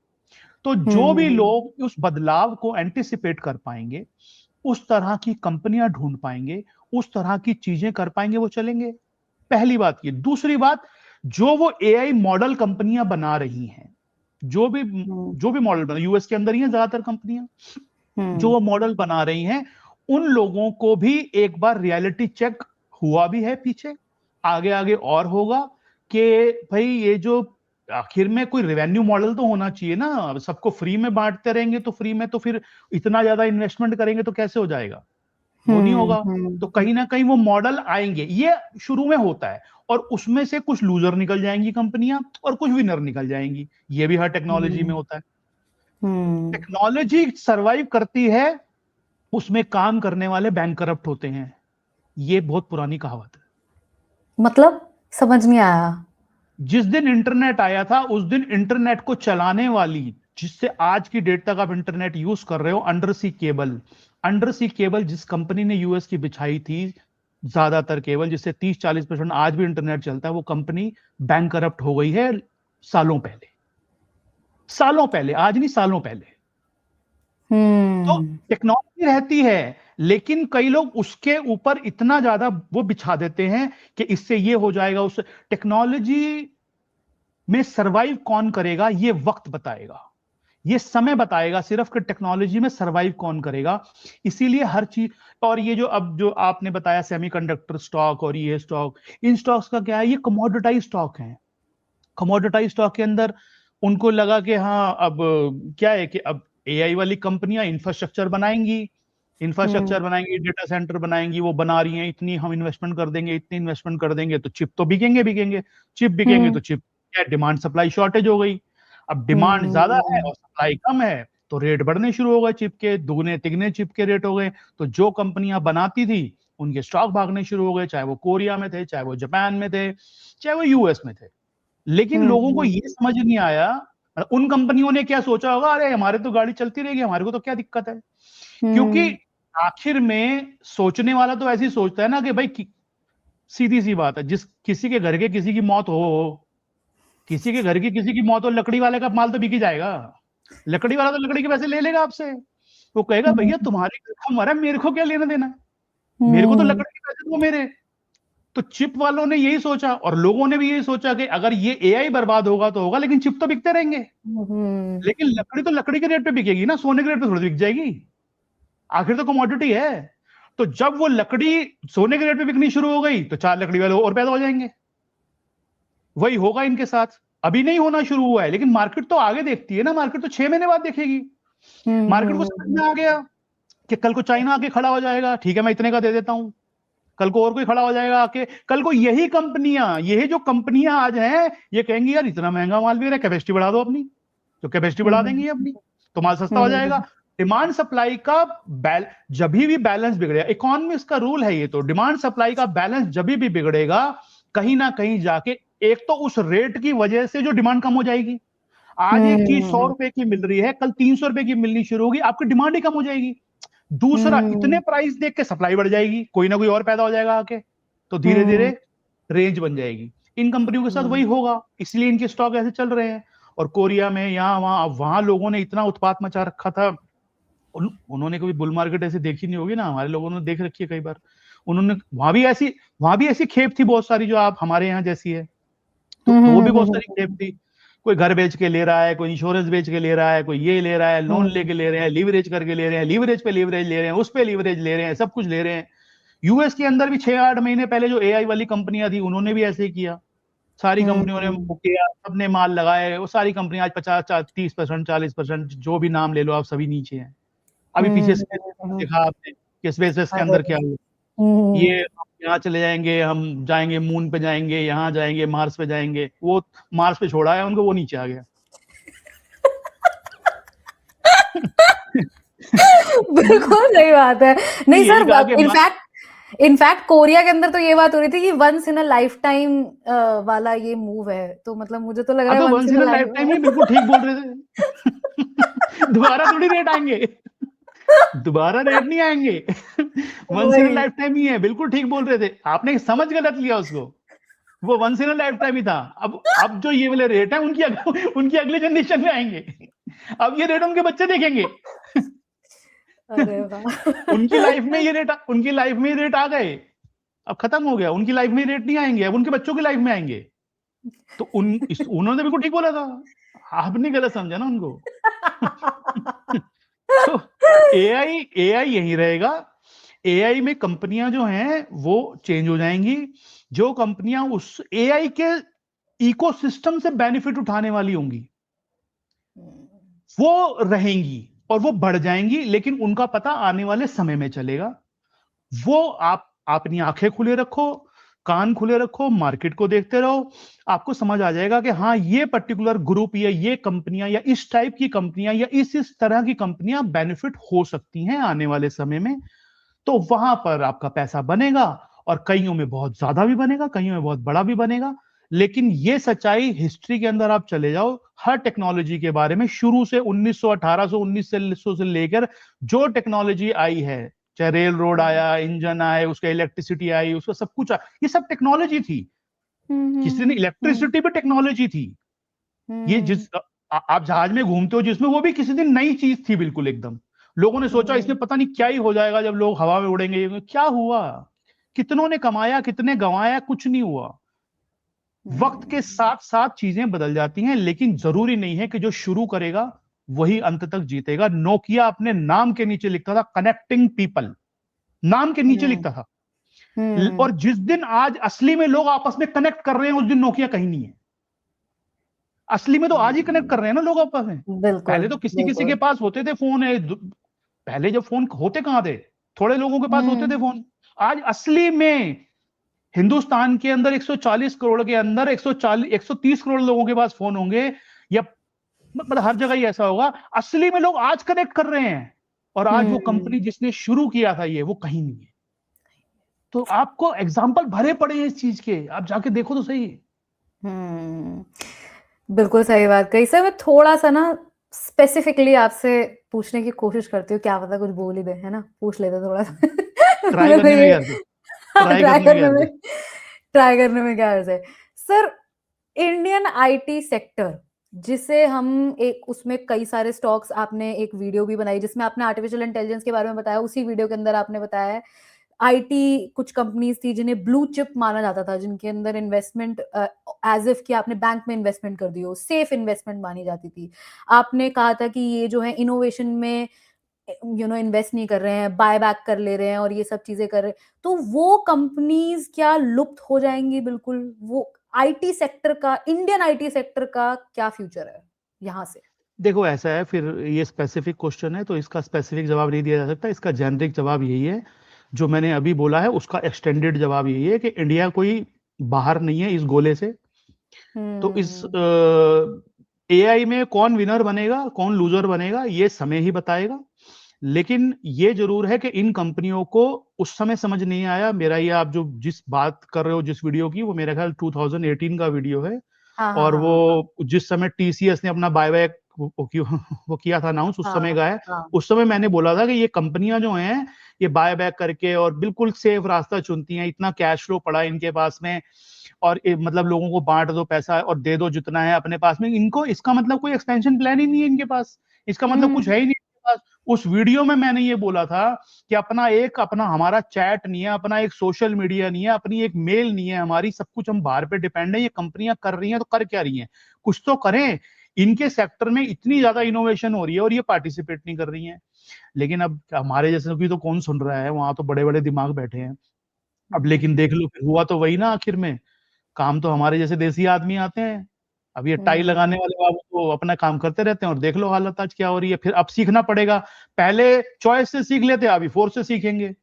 तो जो भी लोग उस बदलाव को एंटिसिपेट कर पाएंगे, उस तरह की कंपनियां ढूंढ पाएंगे, उस तरह की चीजें कर पाएंगे, वो चलेंगे। पहली बात ये। दूसरी बात, जो वो एआई मॉडल कंपनियां बना रही हैं, जो भी मॉडल बना, यूएस के अंदर ही है ज्यादातर कंपनियां जो वो मॉडल बना रही हैं, उन लोगों को भी एक बार रियलिटी चेक हुआ भी है पीछे, आगे आगे और होगा, कि भाई ये जो आखिर में कोई रेवेन्यू मॉडल तो होना चाहिए ना। सबको फ्री में बांटते रहेंगे तो फ्री में, तो फिर इतना ज्यादा इन्वेस्टमेंट करेंगे तो कैसे हो जाएगा? वो नहीं होगा। तो कहीं ना कहीं वो मॉडल आएंगे, ये शुरू में होता है, और उसमें से कुछ लूजर निकल जाएंगी कंपनियां और कुछ विनर निकल जाएंगी। ये भी हर टेक्नोलॉजी में होता है। टेक्नोलॉजी सरवाइव करती है, उसमें काम करने वाले बैंकरप्ट होते हैं। ये बहुत पुरानी कहावत है। मतलब समझ नहीं आया। जिस दिन इंटरनेट आया था, उस दिन इंटरनेट को चलाने वाली, जिससे आज की डेट तक आप इंटरनेट यूज कर रहे हो, अंडर सी केबल जिस कंपनी ने यूएस की बिछाई थी, ज्यादातर केबल जिससे 30-40% आज भी इंटरनेट चलता है, वो कंपनी बैंकरप्ट हो गई है सालों पहले, आज नहीं, सालों पहले। तो टेक्नोलॉजी रहती है, लेकिन कई लोग उसके ऊपर इतना ज्यादा वो बिछा देते हैं कि इससे ये हो जाएगा, उससे। टेक्नोलॉजी में सरवाइव कौन करेगा, ये वक्त बताएगा, ये समय बताएगा सिर्फ, कि टेक्नोलॉजी में सरवाइव कौन करेगा। इसीलिए हर चीज, और ये जो अब जो आपने बताया सेमीकंडक्टर स्टॉक और ये स्टॉक, इन स्टॉक्स का क्या है, ये कमोडिटाइज स्टॉक है। कमोडिटाइज स्टॉक के अंदर उनको लगा कि हाँ, अब क्या है कि अब एआई वाली कंपनियां इंफ्रास्ट्रक्चर बनाएंगी, डेटा सेंटर बनाएंगी, वो बना रही हैं, इतनी हम इन्वेस्टमेंट कर देंगे, इतनी इन्वेस्टमेंट कर देंगे तो चिप तो बिकेंगे, चिप बिकेंगे तो चिप, क्या डिमांड सप्लाई शॉर्टेज हो गई। अब डिमांड ज्यादा है और सप्लाई कम है, तो रेट बढ़ने शुरू हो गए, चिप के दुगने तिगने चिप के रेट हो गए। तो जो कंपनियां बनाती थी, उनके स्टॉक भागने शुरू हो गए, चाहे वो कोरिया में थे, चाहे वो जापान में थे, चाहे वो यूएस में थे। लेकिन लोगों को ये समझ नहीं आया, उन कंपनियों ने क्या सोचा होगा, अरे हमारे तो गाड़ी चलती रहेगी, हमारे को तो क्या दिक्कत है। क्योंकि आखिर में सोचने वाला तो ऐसे ही सोचता है ना कि भाई, सीधी सी बात है, जिस किसी के घर के किसी की मौत हो, किसी के घर की किसी की मौत हो, लकड़ी वाले का माल तो बिक ही जाएगा। लकड़ी वाला तो लकड़ी के पैसे ले लेगा आपसे, वो कहेगा भैया तुम्हारे घर का मरा, मेरे को क्या लेना देना, मेरे को तो लकड़ी के पैसे दो मेरे। तो चिप वालों ने यही सोचा, और लोगों ने भी यही सोचा कि अगर ये एआई बर्बाद होगा तो होगा, लेकिन चिप तो बिकते रहेंगे। लेकिन लकड़ी तो लकड़ी के रेट पे बिकेगी ना, सोने के रेट पे थोड़ी बिक जाएगी, आखिर तो कमोडिटी है। तो जब वो लकड़ी सोने के रेट पे बिकनी शुरू हो गई, तो 4 लकड़ी वाले और पैदा हो जाएंगे। वही होगा इनके साथ। अभी नहीं होना शुरू हुआ है, लेकिन मार्केट तो आगे देखती है ना, मार्केट तो 6 महीने बाद देखेगी। मार्केट को समझ में आ गया कि कल को चाइना आके खड़ा हो जाएगा, ठीक है मैं इतने का दे देता हूं, कल को और कोई खड़ा हो जाएगा आके, कल को यही जो कंपनियां आज हैं, ये कहेंगी यार इतना महंगा माल भी है, कैपेसिटी बढ़ा दो अपनी, तो कैपेसिटी बढ़ा देंगी अपनी, तो माल सस्ता हो जाएगा। डिमांड सप्लाई का जब भी बैलेंस बिगड़ेगा, इकोनॉमिक्स का रूल है ये, तो डिमांड सप्लाई का बैलेंस जब भी बिगड़ेगा कहीं ना कहीं जाके, एक तो उस रेट की वजह से जो डिमांड कम हो जाएगी, आज एक चीज 100 रुपए की मिल रही है, कल 300 रुपए की मिलनी शुरू होगी, आपकी डिमांड ही कम हो जाएगी। दूसरा, इतने प्राइस देख के सप्लाई बढ़ जाएगी, कोई ना कोई और पैदा हो जाएगा आके, तो धीरे धीरे रेंज बन जाएगी। इन कंपनियों के साथ वही होगा, इसलिए इनके स्टॉक ऐसे चल रहे हैं। और कोरिया में यहाँ वहां लोगों ने इतना उत्पात मचा रखा था, उन्होंने कभी बुल मार्केट ऐसे देखी नहीं होगी ना, हमारे लोगों ने देख रखी है कई बार। उन्होंने वहां भी ऐसी खेप थी बहुत सारी, जो आप हमारे यहाँ जैसी है, तो वो भी बहुत सारी खेप थी। कोई घर बेच के ले रहा है, कोई इंश्योरेंस बेच के ले रहा है, कोई ये ले रहा है, लोन लेके ले रहे हैं, लीवरेज करके ले रहे हैं, लीवरेज पे लीवरेज ले रहे हैं, उस पे लीवरेज ले रहे हैं, सब कुछ ले रहे हैं। यूएस के अंदर भी 6-8 महीने पहले जो एआई वाली कंपनियां थी, उन्होंने भी ऐसे ही किया। सारी कंपनियों ने बुक किया, सबने माल लगाए, वो सारी कंपनी आज 50-30%, 40%, जो भी नाम ले लो आप, सभी नीचे हैं। अभी पीछे देखा आपने कि स्पेस के अंदर क्या हुआ, ये यहाँ चले जाएंगे, हम जाएंगे मून पे जाएंगे, यहाँ जाएंगे, मार्स पे जाएंगे, वो मार्स पे छोड़ा है उनको, वो नीचे आ गया। बिल्कुल सही बात है। नहीं सर, इनफैक्ट कोरिया के अंदर तो ये बात हो रही थी कि once in a lifetime वाला ये मूव है, तो मतलब मुझे तो लग रहा है once in a lifetime ही, बिल्कुल ठीक बोल रहे थे। दोबारा थोड़ी रेट आएंगे, दोबारा रेट नहीं आएंगे, once in a lifetime ही है, बिल्कुल ठीक बोल रहे थे। आपने समझ गलत लिया उसको, वो once in a lifetime ही था। अब जो ये वाले रेट है, उनकी अगले जनरेशन में आएंगे, अब ये रेट उनके बच्चे देखेंगे। अरे वाह। उनकी लाइफ में ये रेट आ गए, अब खत्म हो गया, उनकी लाइफ में रेट नहीं आएंगे, अब उनके बच्चों की लाइफ में आएंगे। तो उन्होंने बिल्कुल ठीक बोला था, आपने गलत समझा ना उनको। तो एआई यही रहेगा। एआई में कंपनियां जो हैं वो चेंज हो जाएंगी, जो कंपनियां उस एआई के इकोसिस्टम से बेनिफिट उठाने वाली होंगी वो रहेंगी और वो बढ़ जाएंगी, लेकिन उनका पता आने वाले समय में चलेगा। वो आप अपनी आंखें खुले रखो, कान खुले रखो, मार्केट को देखते रहो, आपको समझ आ जाएगा कि हाँ, ये पर्टिकुलर ग्रुप या ये कंपनियां या इस टाइप की कंपनियां या इस तरह की कंपनियां बेनिफिट हो सकती हैं आने वाले समय में। तो वहां पर आपका पैसा बनेगा, और कईयों में बहुत ज्यादा भी बनेगा, कईयों में बहुत बड़ा भी बनेगा। लेकिन ये सच्चाई, हिस्ट्री के अंदर आप चले जाओ, हर टेक्नोलॉजी के बारे में, शुरू से 1900 से लेकर जो टेक्नोलॉजी आई है, चाहे रेल रोड आया, इंजन आए, उसका इलेक्ट्रिसिटी आई, उसका सब कुछ ये सब टेक्नोलॉजी थी। किसी ने इलेक्ट्रिसिटी भी टेक्नोलॉजी थी। ये जिस आप जहाज में घूमते हो जिसमें, वो भी किसी दिन नई चीज थी बिल्कुल एकदम। लोगों ने सोचा इसमें पता नहीं क्या ही हो जाएगा जब लोग हवा में उड़ेंगे, क्या हुआ, कितनों ने कमाया, कितने गंवाया, कुछ नहीं हुआ। वक्त के साथ साथ चीजें बदल जाती हैं, लेकिन जरूरी नहीं है कि जो शुरू करेगा वही अंत तक जीतेगा। नोकिया अपने नाम के नीचे लिखता था कनेक्टिंग पीपल, नाम के नीचे लिखता था। और जिस दिन आज असली में लोग आपस में कनेक्ट कर रहे हैं, उस दिन नोकिया कहीं नहीं है। असली में तो आज ही कनेक्ट कर रहे हैं ना लोग आपस में। पहले तो किसी के पास होते थे फोन है, पहले जब फोन होते कहां थे, थोड़े लोगों के पास होते थे फोन। आज असली में हिंदुस्तान के अंदर 140 करोड़ के अंदर 130 करोड़ लोगों के पास फोन होंगे, या मतलब हर जगह ही ऐसा होगा। असली में लोग आज कनेक्ट कर रहे हैं, और आज वो कंपनी जिसने शुरू किया था ये, वो कहीं नहीं है। तो आपको एग्जाम्पल भरे पड़े हैं इस चीज के, आप जाके देखो तो सही। बिल्कुल सही बात कही सर। मैं थोड़ा सा ना स्पेसिफिकली आपसे पूछने की कोशिश करती हूँ, क्या पता कुछ बोल ही दे, है ना, पूछ लेते थोड़ा सा। ट्राई करने में क्या अर्ज है सर। इंडियन आईटी सेक्टर, जिसे हम एक, उसमें कई सारे स्टॉक्स, आपने एक वीडियो भी बनाई जिसमें आपने आर्टिफिशियल इंटेलिजेंस के बारे में बताया, उसी वीडियो के अंदर आपने बताया है आईटी कुछ कंपनीज थी जिन्हें ब्लू चिप माना जाता था, जिनके अंदर इन्वेस्टमेंट एज इफ कि आपने बैंक में इन्वेस्टमेंट कर दी हो, सेफ इन्वेस्टमेंट मानी जाती थी। आपने कहा था कि ये जो है इनोवेशन में इन्वेस्ट नहीं कर रहे हैं, बाय बैक कर ले रहे हैं और ये सब चीजें कर रहे हैं, तो वो कंपनीज क्या लुप्त हो जाएंगी बिल्कुल? वो आईटी सेक्टर का, इंडियन आईटी सेक्टर का क्या फ्यूचर है यहाँ से? देखो ऐसा है, फिर ये स्पेसिफिक क्वेश्चन है तो इसका स्पेसिफिक जवाब नहीं दिया जा सकता। इसका जेनरिक जवाब यही है जो मैंने अभी बोला है, उसका एक्सटेंडेड जवाब यही है कि इंडिया कोई बाहर नहीं है इस गोले से। तो इस एआई में कौन विनर बनेगा, कौन लूजर बनेगा, ये समय ही बताएगा। लेकिन ये जरूर है कि इन कंपनियों को उस समय समझ नहीं आया। मेरा ये, आप जो जिस बात कर रहे हो जिस वीडियो की, वो मेरा ख्याल 2018 का वीडियो है। हाँ हाँ और हाँ वो जिस समय टीसीएस ने अपना बायबैक वो किया था अनाउंस, उस हाँ समय का है। हाँ उस समय मैंने बोला था कि ये कंपनियां जो हैं, ये बायबैक करके और बिल्कुल सेफ रास्ता चुनती हैं। इतना कैश फ्लो पड़ा है इनके पास में, और मतलब लोगों को बांट दो पैसा और दे दो जितना है अपने पास में। इनको इसका मतलब कोई एक्सपेंशन प्लान ही नहीं है इनके पास, इसका मतलब कुछ है ही नहीं इनके पास। उस वीडियो में मैंने ये बोला था कि अपना हमारा चैट नहीं है, अपना एक सोशल मीडिया नहीं है, अपनी एक मेल नहीं है हमारी, सब कुछ हम बाहर पे डिपेंड है। ये कंपनियां कर रही हैं तो कर क्या रही हैं, कुछ तो करें। इनके सेक्टर में इतनी ज्यादा इनोवेशन हो रही है और ये पार्टिसिपेट नहीं कर रही हैं। लेकिन अब हमारे जैसे की तो कौन सुन रहा है, वहां तो बड़े बड़े दिमाग बैठे हैं। अब लेकिन देख लो, फिर हुआ तो वही ना आखिर में। काम तो हमारे जैसे देसी आदमी आते हैं। अब ये टाई लगाने वाले बाबू तो अपना काम करते रहते हैं, और देख लो हालत आज क्या हो रही है। फिर अब सीखना पड़ेगा। पहले चॉइस से सीख लेते, अभी फोर्स से सीखेंगे।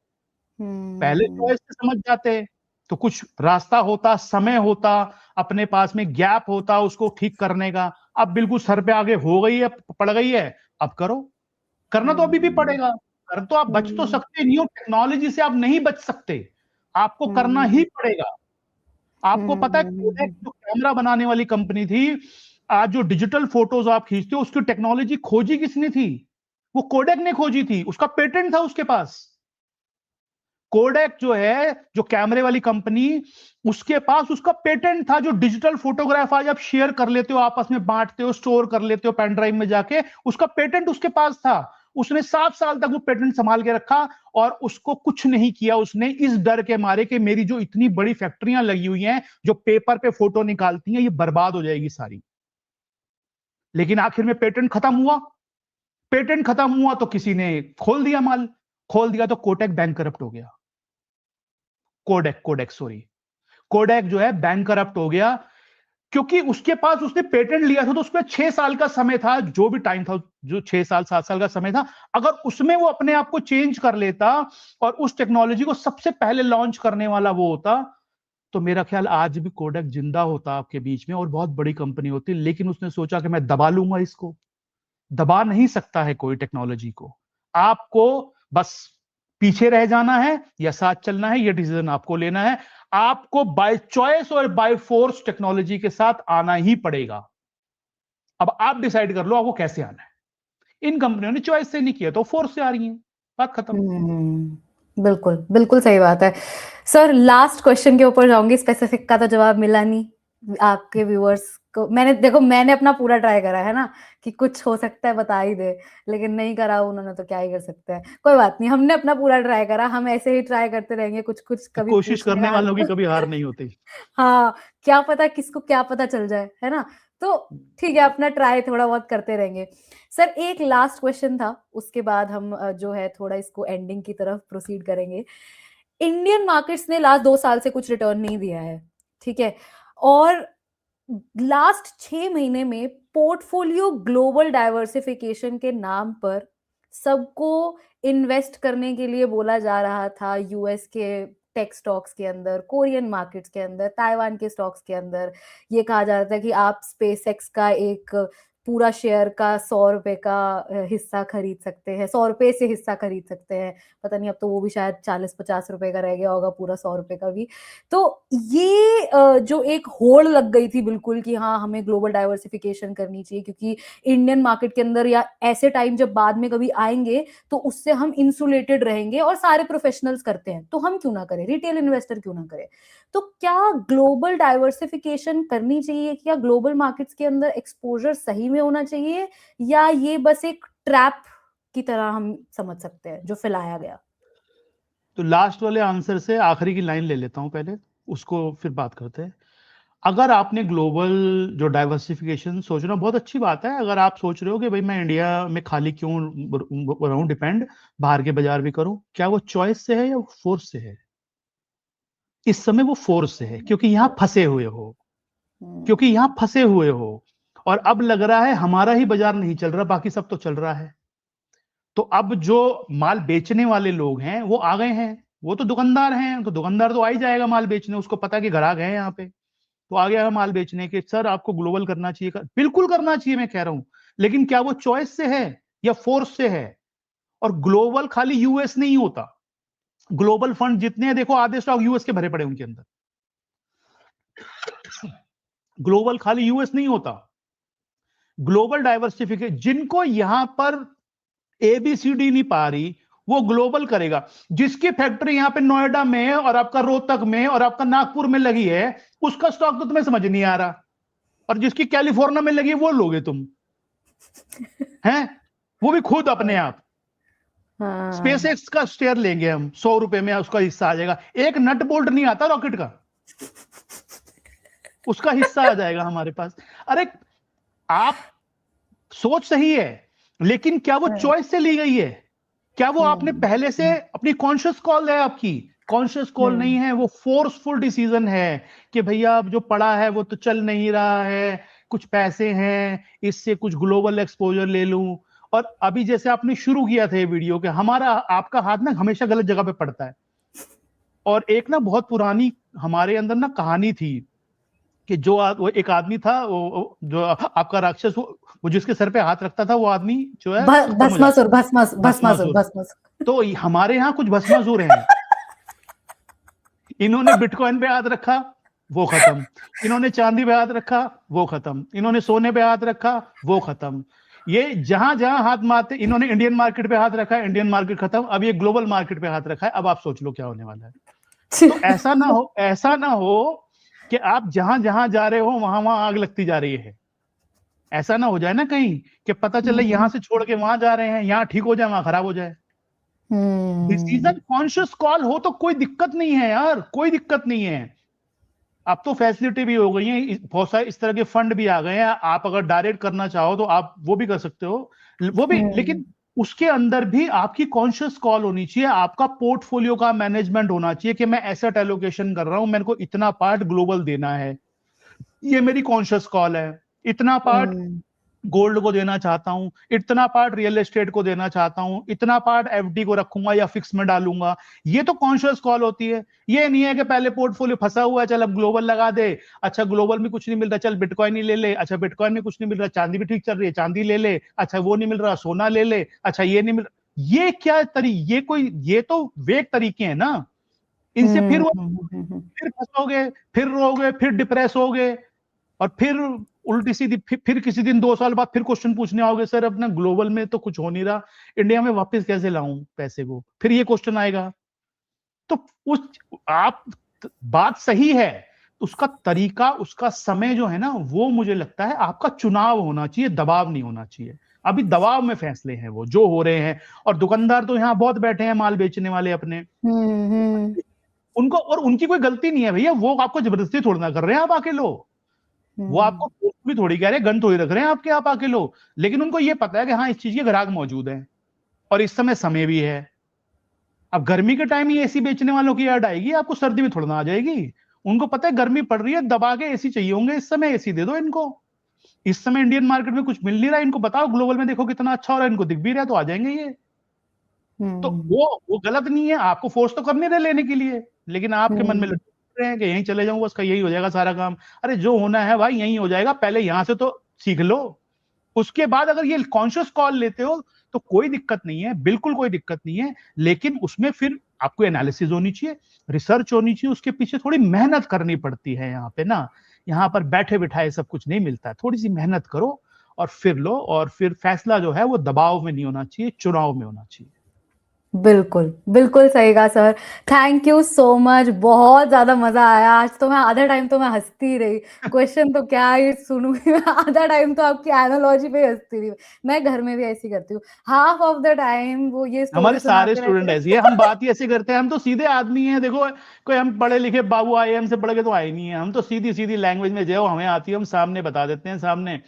पहले चॉइस से समझ जाते तो कुछ रास्ता होता, समय होता, अपने पास में गैप होता उसको ठीक करने का। अब बिल्कुल सर पे आगे हो गई है, पड़ गई है, अब करो। करना तो अभी भी पड़ेगा। कर तो आप बच तो सकते नहीं हो, टेक्नोलॉजी से आप नहीं बच सकते, आपको करना ही पड़ेगा। आपको पता है कोडेक जो कैमरा बनाने वाली कंपनी थी, आज जो डिजिटल फोटोज आप खींचते हो, उसकी टेक्नोलॉजी खोजी किसने थी? वो कोडेक ने खोजी थी, उसका पेटेंट था उसके पास। कोडेक जो है, जो कैमरे वाली कंपनी, उसके पास उसका पेटेंट था। जो डिजिटल फोटोग्राफ आज आप शेयर कर लेते हो, आपस में बांटते हो, स्टोर कर लेते हो पेन ड्राइव में जाके, उसका पेटेंट उसके पास था। उसने 7 साल तक वो पेटेंट संभाल के रखा और उसको कुछ नहीं किया उसने, इस डर के मारे कि मेरी जो इतनी बड़ी फैक्ट्रियां लगी हुई हैं जो पेपर पे फोटो निकालती हैं, ये बर्बाद हो जाएगी सारी। लेकिन आखिर में पेटेंट खत्म हुआ। पेटेंट खत्म हुआ तो किसी ने खोल दिया माल। खोल दिया तो कोटेक बैंक करप्ट हो गया। कोडेक कोडेक सॉरी कोडेक जो है बैंक करप्ट हो गया, क्योंकि उसके पास, उसने पेटेंट लिया था तो उसमें 6 साल का समय था, जो भी टाइम था, जो 6 साल 7 साल का समय था। अगर उसमें वो अपने आप को चेंज कर लेता और उस टेक्नोलॉजी को सबसे पहले लॉन्च करने वाला वो होता, तो मेरा ख्याल आज भी कोडेक जिंदा होता आपके बीच में और बहुत बड़ी कंपनी होती। लेकिन उसने सोचा कि मैं दबा लूंगा इसको। दबा नहीं सकता है कोई टेक्नोलॉजी को। आपको बस पीछे रह जाना है या साथ चलना है, यह डिसीजन आपको लेना है। आपको बाय चॉइस और बाय फोर्स टेक्नोलॉजी के साथ आना ही पड़ेगा। अब आप डिसाइड कर लो आपको कैसे आना है। इन कंपनियों ने चॉइस से नहीं किया तो फोर्स से आ रही है, बात खत्म। बिल्कुल बिल्कुल सही बात है सर। लास्ट क्वेश्चन के ऊपर जाऊंगी, स्पेसिफिक का तो जवाब मिला नहीं आपके व्यूअर्स को। मैंने अपना पूरा ट्राई करा है ना, कि कुछ हो सकता है बता ही दे, लेकिन नहीं करा उन्होंने तो क्या ही कर सकते हैं। कोई बात नहीं, हमने अपना पूरा ट्राई करा, हम ऐसे ही ट्राई करते रहेंगे, कुछ कुछ कभी कोशिश पूछने करने का वालों की हल। कभी हार नहीं होती। हाँ, क्या पता किसको क्या पता चल जाए, है ना। तो ठीक है, अपना ट्राई थोड़ा बहुत करते रहेंगे। सर एक लास्ट क्वेश्चन था, उसके बाद हम जो है थोड़ा इसको एंडिंग की तरफ प्रोसीड करेंगे। इंडियन मार्केट्स ने लास्ट 2 साल से कुछ रिटर्न नहीं दिया है, ठीक है। और लास्ट 6 महीने में पोर्टफोलियो ग्लोबल डाइवर्सिफिकेशन के नाम पर सबको इन्वेस्ट करने के लिए बोला जा रहा था, यूएस के टेक स्टॉक्स के अंदर, कोरियन मार्केट्स के अंदर, ताइवान के स्टॉक्स के अंदर। ये कहा जा रहा था कि आप स्पेसएक्स का एक पूरा शेयर का 100 रुपए का हिस्सा खरीद सकते हैं, 100 रुपए से हिस्सा खरीद सकते हैं। पता नहीं अब तो वो भी शायद 40-50 रुपए का रह गया होगा, पूरा 100 रुपए का भी। तो ये जो एक होड़ लग गई थी बिल्कुल कि हाँ हमें ग्लोबल डाइवर्सिफिकेशन करनी चाहिए, क्योंकि इंडियन मार्केट के अंदर या ऐसे टाइम जब बाद में कभी आएंगे तो उससे हम इंसुलेटेड रहेंगे, और सारे प्रोफेशनल्स करते हैं तो हम क्यों ना करें, रिटेल इन्वेस्टर क्यों ना करें। तो क्या ग्लोबल डाइवर्सिफिकेशन करनी चाहिए, क्या ग्लोबल मार्केट्स के अंदर एक्सपोजर सही में होना चाहिए, या ये बस एक ट्रैप की तरह हम समझ सकते हैं जो फैलाया गया। तो लास्ट वाले आंसर से आखिरी की लाइन ले लेता हूं पहले, उसको फिर बात करते हैं। अगर आपने ग्लोबल जो डाइवर्सिफिकेशन सोचना बहुत अच्छी बात है। अगर आप सोच रहे हो कि भाई मैं इंडिया में खाली क्यों रहूं डिपेंड, बाहर के बाजार भी करूं, क्या वो चॉइस से है या फोर्स से है? इस समय वो फोर्स से है, क्योंकि यहां फंसे हुए हो, क्योंकि यहां फंसे हुए हो। और अब लग रहा है हमारा ही बाजार नहीं चल रहा, बाकी सब तो चल रहा है। तो अब जो माल बेचने वाले लोग हैं वो आ गए हैं, वो तो दुकानदार हैं, तो दुकानदार तो आ ही जाएगा माल बेचने, उसको पता कि ग्राहक है यहाँ पे। तो आ गया है माल बेचने के, सर आपको ग्लोबल करना चाहिए। बिल्कुल करना चाहिए, मैं कह रहा हूं, लेकिन क्या वो चॉइस से है या फोर्स से है? और ग्लोबल खाली यूएस नहीं होता, ग्लोबल फंड जितने हैं देखो आधे स्टॉक यूएस के भरे पड़े उनके अंदर। ग्लोबल खाली यूएस नहीं होता, ग्लोबल डाइवर्सिफिकेशन, जिनको यहां पर एबीसीडी नहीं पा रही वो ग्लोबल करेगा। जिसकी फैक्ट्री यहां पे नोएडा में और आपका रोहतक में और आपका नागपुर में लगी है, उसका स्टॉक तो तुम्हें समझ नहीं आ रहा, और जिसकी कैलिफोर्निया में लगी है वो लोगे तुम, हैं? वो भी खुद अपने आप। स्पेस एक्स का शेयर लेंगे हम, 100 रुपए में उसका हिस्सा आ जाएगा। एक नट बोल्ट नहीं आता रॉकेट का, उसका हिस्सा आ जाएगा हमारे पास। अरे आप सोच सही है, लेकिन क्या वो चॉइस से ली गई है? क्या वो आपने पहले से अपनी कॉन्शियस कॉल है? आपकी कॉन्शियस कॉल नहीं है, वो फोर्सफुल डिसीजन है कि भैया अब जो पड़ा है वो तो चल नहीं रहा है, कुछ पैसे हैं, इससे कुछ ग्लोबल एक्सपोजर ले लूं। और अभी जैसे आपने शुरू किया था ये वीडियो के, हमारा आपका हाथ ना हमेशा गलत जगह पे पड़ता है। और एक ना बहुत पुरानी हमारे अंदर ना कहानी थी कि वो एक आदमी था, जो आपका राक्षस, वो जिसके सर पे हाथ रखता था वो आदमी जो है खत्म हो जाता है। भस्मासुर। तो हमारे यहाँ कुछ भस्मासुर हैं। इन्होंने बिटकॉइन पे हाथ रखा, वो खत्म। इन्होंने चांदी पे हाथ रखा, वो खत्म। इन्होंने सोने पे हाथ रखा, वो खत्म। ये जहां जहां हाथ मारते, इन्होंने इंडियन मार्केट पे हाथ रखा, इंडियन मार्केट खत्म। अब ये ग्लोबल मार्केट पे हाथ रखा है। अब आप सोच लो क्या होने वाला है। तो ऐसा ना हो कि आप जहां जहां जा रहे हो वहां वहां आग लगती जा रही है। ऐसा ना हो जाए ना कहीं कि पता चले यहां से छोड़ के वहां जा रहे हैं, यहां ठीक हो जाए वहां खराब हो जाए। डिसीजन कॉन्शियस कॉल हो तो कोई दिक्कत नहीं है यार, कोई दिक्कत नहीं है। अब तो फैसिलिटी भी हो गई है, बहुत सारे इस तरह के फंड भी आ गए हैं। आप अगर डायरेक्ट करना चाहो तो आप वो भी कर सकते हो, वो भी। लेकिन उसके अंदर भी आपकी कॉन्शियस कॉल होनी चाहिए, आपका पोर्टफोलियो का मैनेजमेंट होना चाहिए कि मैं एसेट एलोकेशन कर रहा हूं, मेरे को इतना पार्ट ग्लोबल देना है, ये मेरी कॉन्शियस कॉल है। इतना पार्ट गोल्ड को देना चाहता हूं, इतना पार्ट रियल एस्टेट को देना चाहता हूं, इतना पार्ट एफडी को रखूंगा या फिक्स में डालूंगा। ये तो कॉन्शियस कॉल होती है। ये नहीं है कि पहले पोर्टफोलियो फंसा हुआ है, चल अब ग्लोबल लगा दे, अच्छा ग्लोबल में कुछ नहीं मिल रहा, चल बिटकॉइन ही ले ले, अच्छा बिटकॉइन में कुछ नहीं मिल रहा, चांदी भी ठीक चल रही है, चांदी ले ले, अच्छा वो नहीं मिल रहा, सोना ले ले, अच्छा ये नहीं मिल रहा। ये क्या ये तो वेक तरीके हैं ना। इनसे फिर फंसोगे, फिर रोगे, फिर डिप्रेस होगे, और फिर उल्टी सीधी फिर किसी दिन 2 साल बाद फिर क्वेश्चन पूछने आओगे, सर अपना ग्लोबल में तो कुछ हो नहीं रहा, इंडिया में वापस कैसे लाऊं पैसे को, फिर ये क्वेश्चन आएगा। तो उस आप बात सही है, उसका तरीका, उसका समय जो है ना, वो मुझे लगता है आपका चुनाव होना चाहिए, दबाव नहीं होना चाहिए। अभी दबाव में फैसले हैं वो जो हो रहे हैं, और दुकानदार तो यहाँ बहुत बैठे हैं माल बेचने वाले अपने, उनको, और उनकी कोई गलती नहीं है भैया, वो आपको जबरदस्ती थोड़ी ना कर रहे हैं आप आके लो, वो आपको भी थोड़ी कह रहे हैं, गन थोड़ी रख रहे हैं आपके, आप आके लो। लेकिन उनको ये पता है कि हाँ इस चीज के ग्राहक मौजूद हैं, और इस समय भी है। अब गर्मी के टाइम ही एसी बेचने वालों की ऐड आएगी, आपको सर्दी में थोड़ा ना आ जाएगी। उनको पता है गर्मी पड़ रही है, दबा के एसी चाहिए होंगे, इस समय एसी दे दो इनको। इस समय इंडियन मार्केट में कुछ मिल नहीं रहा, इनको बताओ ग्लोबल में देखो कितना अच्छा हो रहा है, इनको दिख भी रहा है, तो आ जाएंगे ये। तो वो गलत नहीं है, आपको फोर्स तो करने रहे लेने के लिए, लेकिन आपके मन में रहे हैं कि यहीं चले जाऊंगा, उसका यही हो जाएगा सारा काम। अरे जो होना है भाई यहीं हो जाएगा, पहले यहां से तो सीख लो, उसके बाद अगर ये कॉन्शियस कॉल लेते हो तो कोई दिक्कत नहीं है, बिल्कुल कोई दिक्कत नहीं है। लेकिन उसमें फिर आपको एनालिसिस होनी चाहिए, रिसर्च होनी चाहिए, उसके पीछे थोड़ी मेहनत करनी पड़ती है। यहाँ पे ना, यहाँ पर बैठे बिठाए सब कुछ नहीं मिलता है, थोड़ी सी मेहनत करो और फिर लो, और फिर फैसला जो है वो दबाव में नहीं होना चाहिए, चुनाव में होना चाहिए। बिल्कुल, बिल्कुल सही कहा sir. Thank you so much, बहुत ज़्यादा मज़ा आया। आज तो मैं आधा टाइम तो मैं हँसती रही। क्वेश्चन तो क्या ही सुनूँगी मैं, आधा टाइम तो आपकी एनालॉजी पे ही हँसती रही। मैं घर में भी ऐसे ही करती हूँ। हाफ ऑफ द टाइम वो ये हमारे स्टोरी सारे सुनाते स्टूडेंट रहते ऐसे ही है, हम बात ही ऐसे करते हैं, हम तो सीधे आदमी हैं। देखो कोई हम पढ़े लिखे बाबू आईएएम से पढ़ के तो आए नहीं है, हम तो सीधी सीधी लैंग्वेज में जो हमें आती है हम सामने बता देते हैं, सामने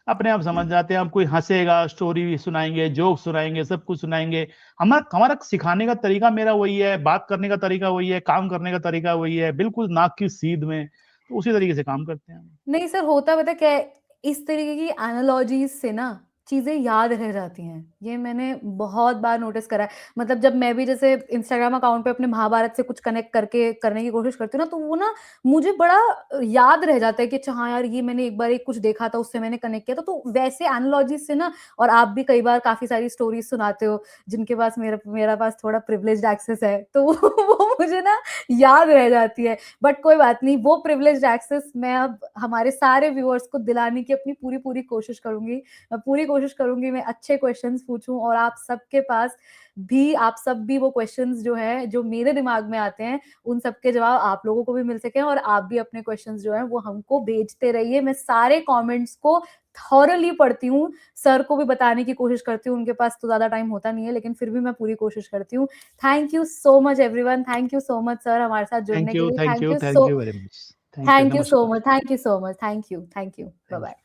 अपने आप समझ जाते हैं। हम कोई हंसेगा, स्टोरी सुनाएंगे, जोक सुनाएंगे, सब कुछ सुनाएंगे। हमारा हमारा सिखाने का तरीका मेरा वही है, बात करने का तरीका वही है, काम करने का तरीका वही है, बिल्कुल नाक की सीध में, तो उसी तरीके से काम करते हैं। नहीं सर, होता पता क्या है, इस तरीके की एनालॉजीज से ना चीज़ें याद रह जाती हैं। ये मैंने बहुत बार नोटिस करा है। मतलब जब मैं भी जैसे इंस्टाग्राम अकाउंट पे अपने महाभारत से कुछ कनेक्ट करके करने की कोशिश करती हूँ ना, तो वो ना मुझे बड़ा याद रह जाता है कि अच्छा हाँ यार, ये मैंने एक बार एक कुछ देखा था, उससे मैंने कनेक्ट किया था। तो वैसे एनालॉजीज़ से ना, और आप भी कई बार काफ़ी सारी स्टोरीज़ सुनाते हो, जिनके पास मेरा पास थोड़ा प्रिविलेज्ड एक्सेस है, तो वो मुझे ना याद रह जाती है। बट कोई बात नहीं, वो प्रिविलेज्ड एक्सेस मैं अब हमारे सारे व्यूअर्स को दिलाने की अपनी पूरी-पूरी कोशिश करूँगी। मैं पूरी कोशिश करूँगी मैं अच्छे क्वेश्चंस पूछूँ, और आप सबके पास भी, आप सब भी वो क्वेश्चंस जो हैं, जो मेरे दिमाग में आते हैं, उन सब के जवाब आप लोगों को भी मिल सकें, और आप भी अपने क्वेश्चंस जो हैं वो हमको भेजते रहिए। मैं सारे कमेंट्स को थॉरली पढ़ती हूँ, सर को भी बताने की कोशिश करती हूँ, उनके पास तो ज़्यादा टाइम होता नहीं है, लेकिन फिर भी मैं पूरी कोशिश करती हूँ। Thank you so much everyone, thank you so much sir हमारे साथ जुड़ने के लिए। Thank you very much, thank you, thank you so नमस्कार। Much, thank you so much, thank you, bye bye.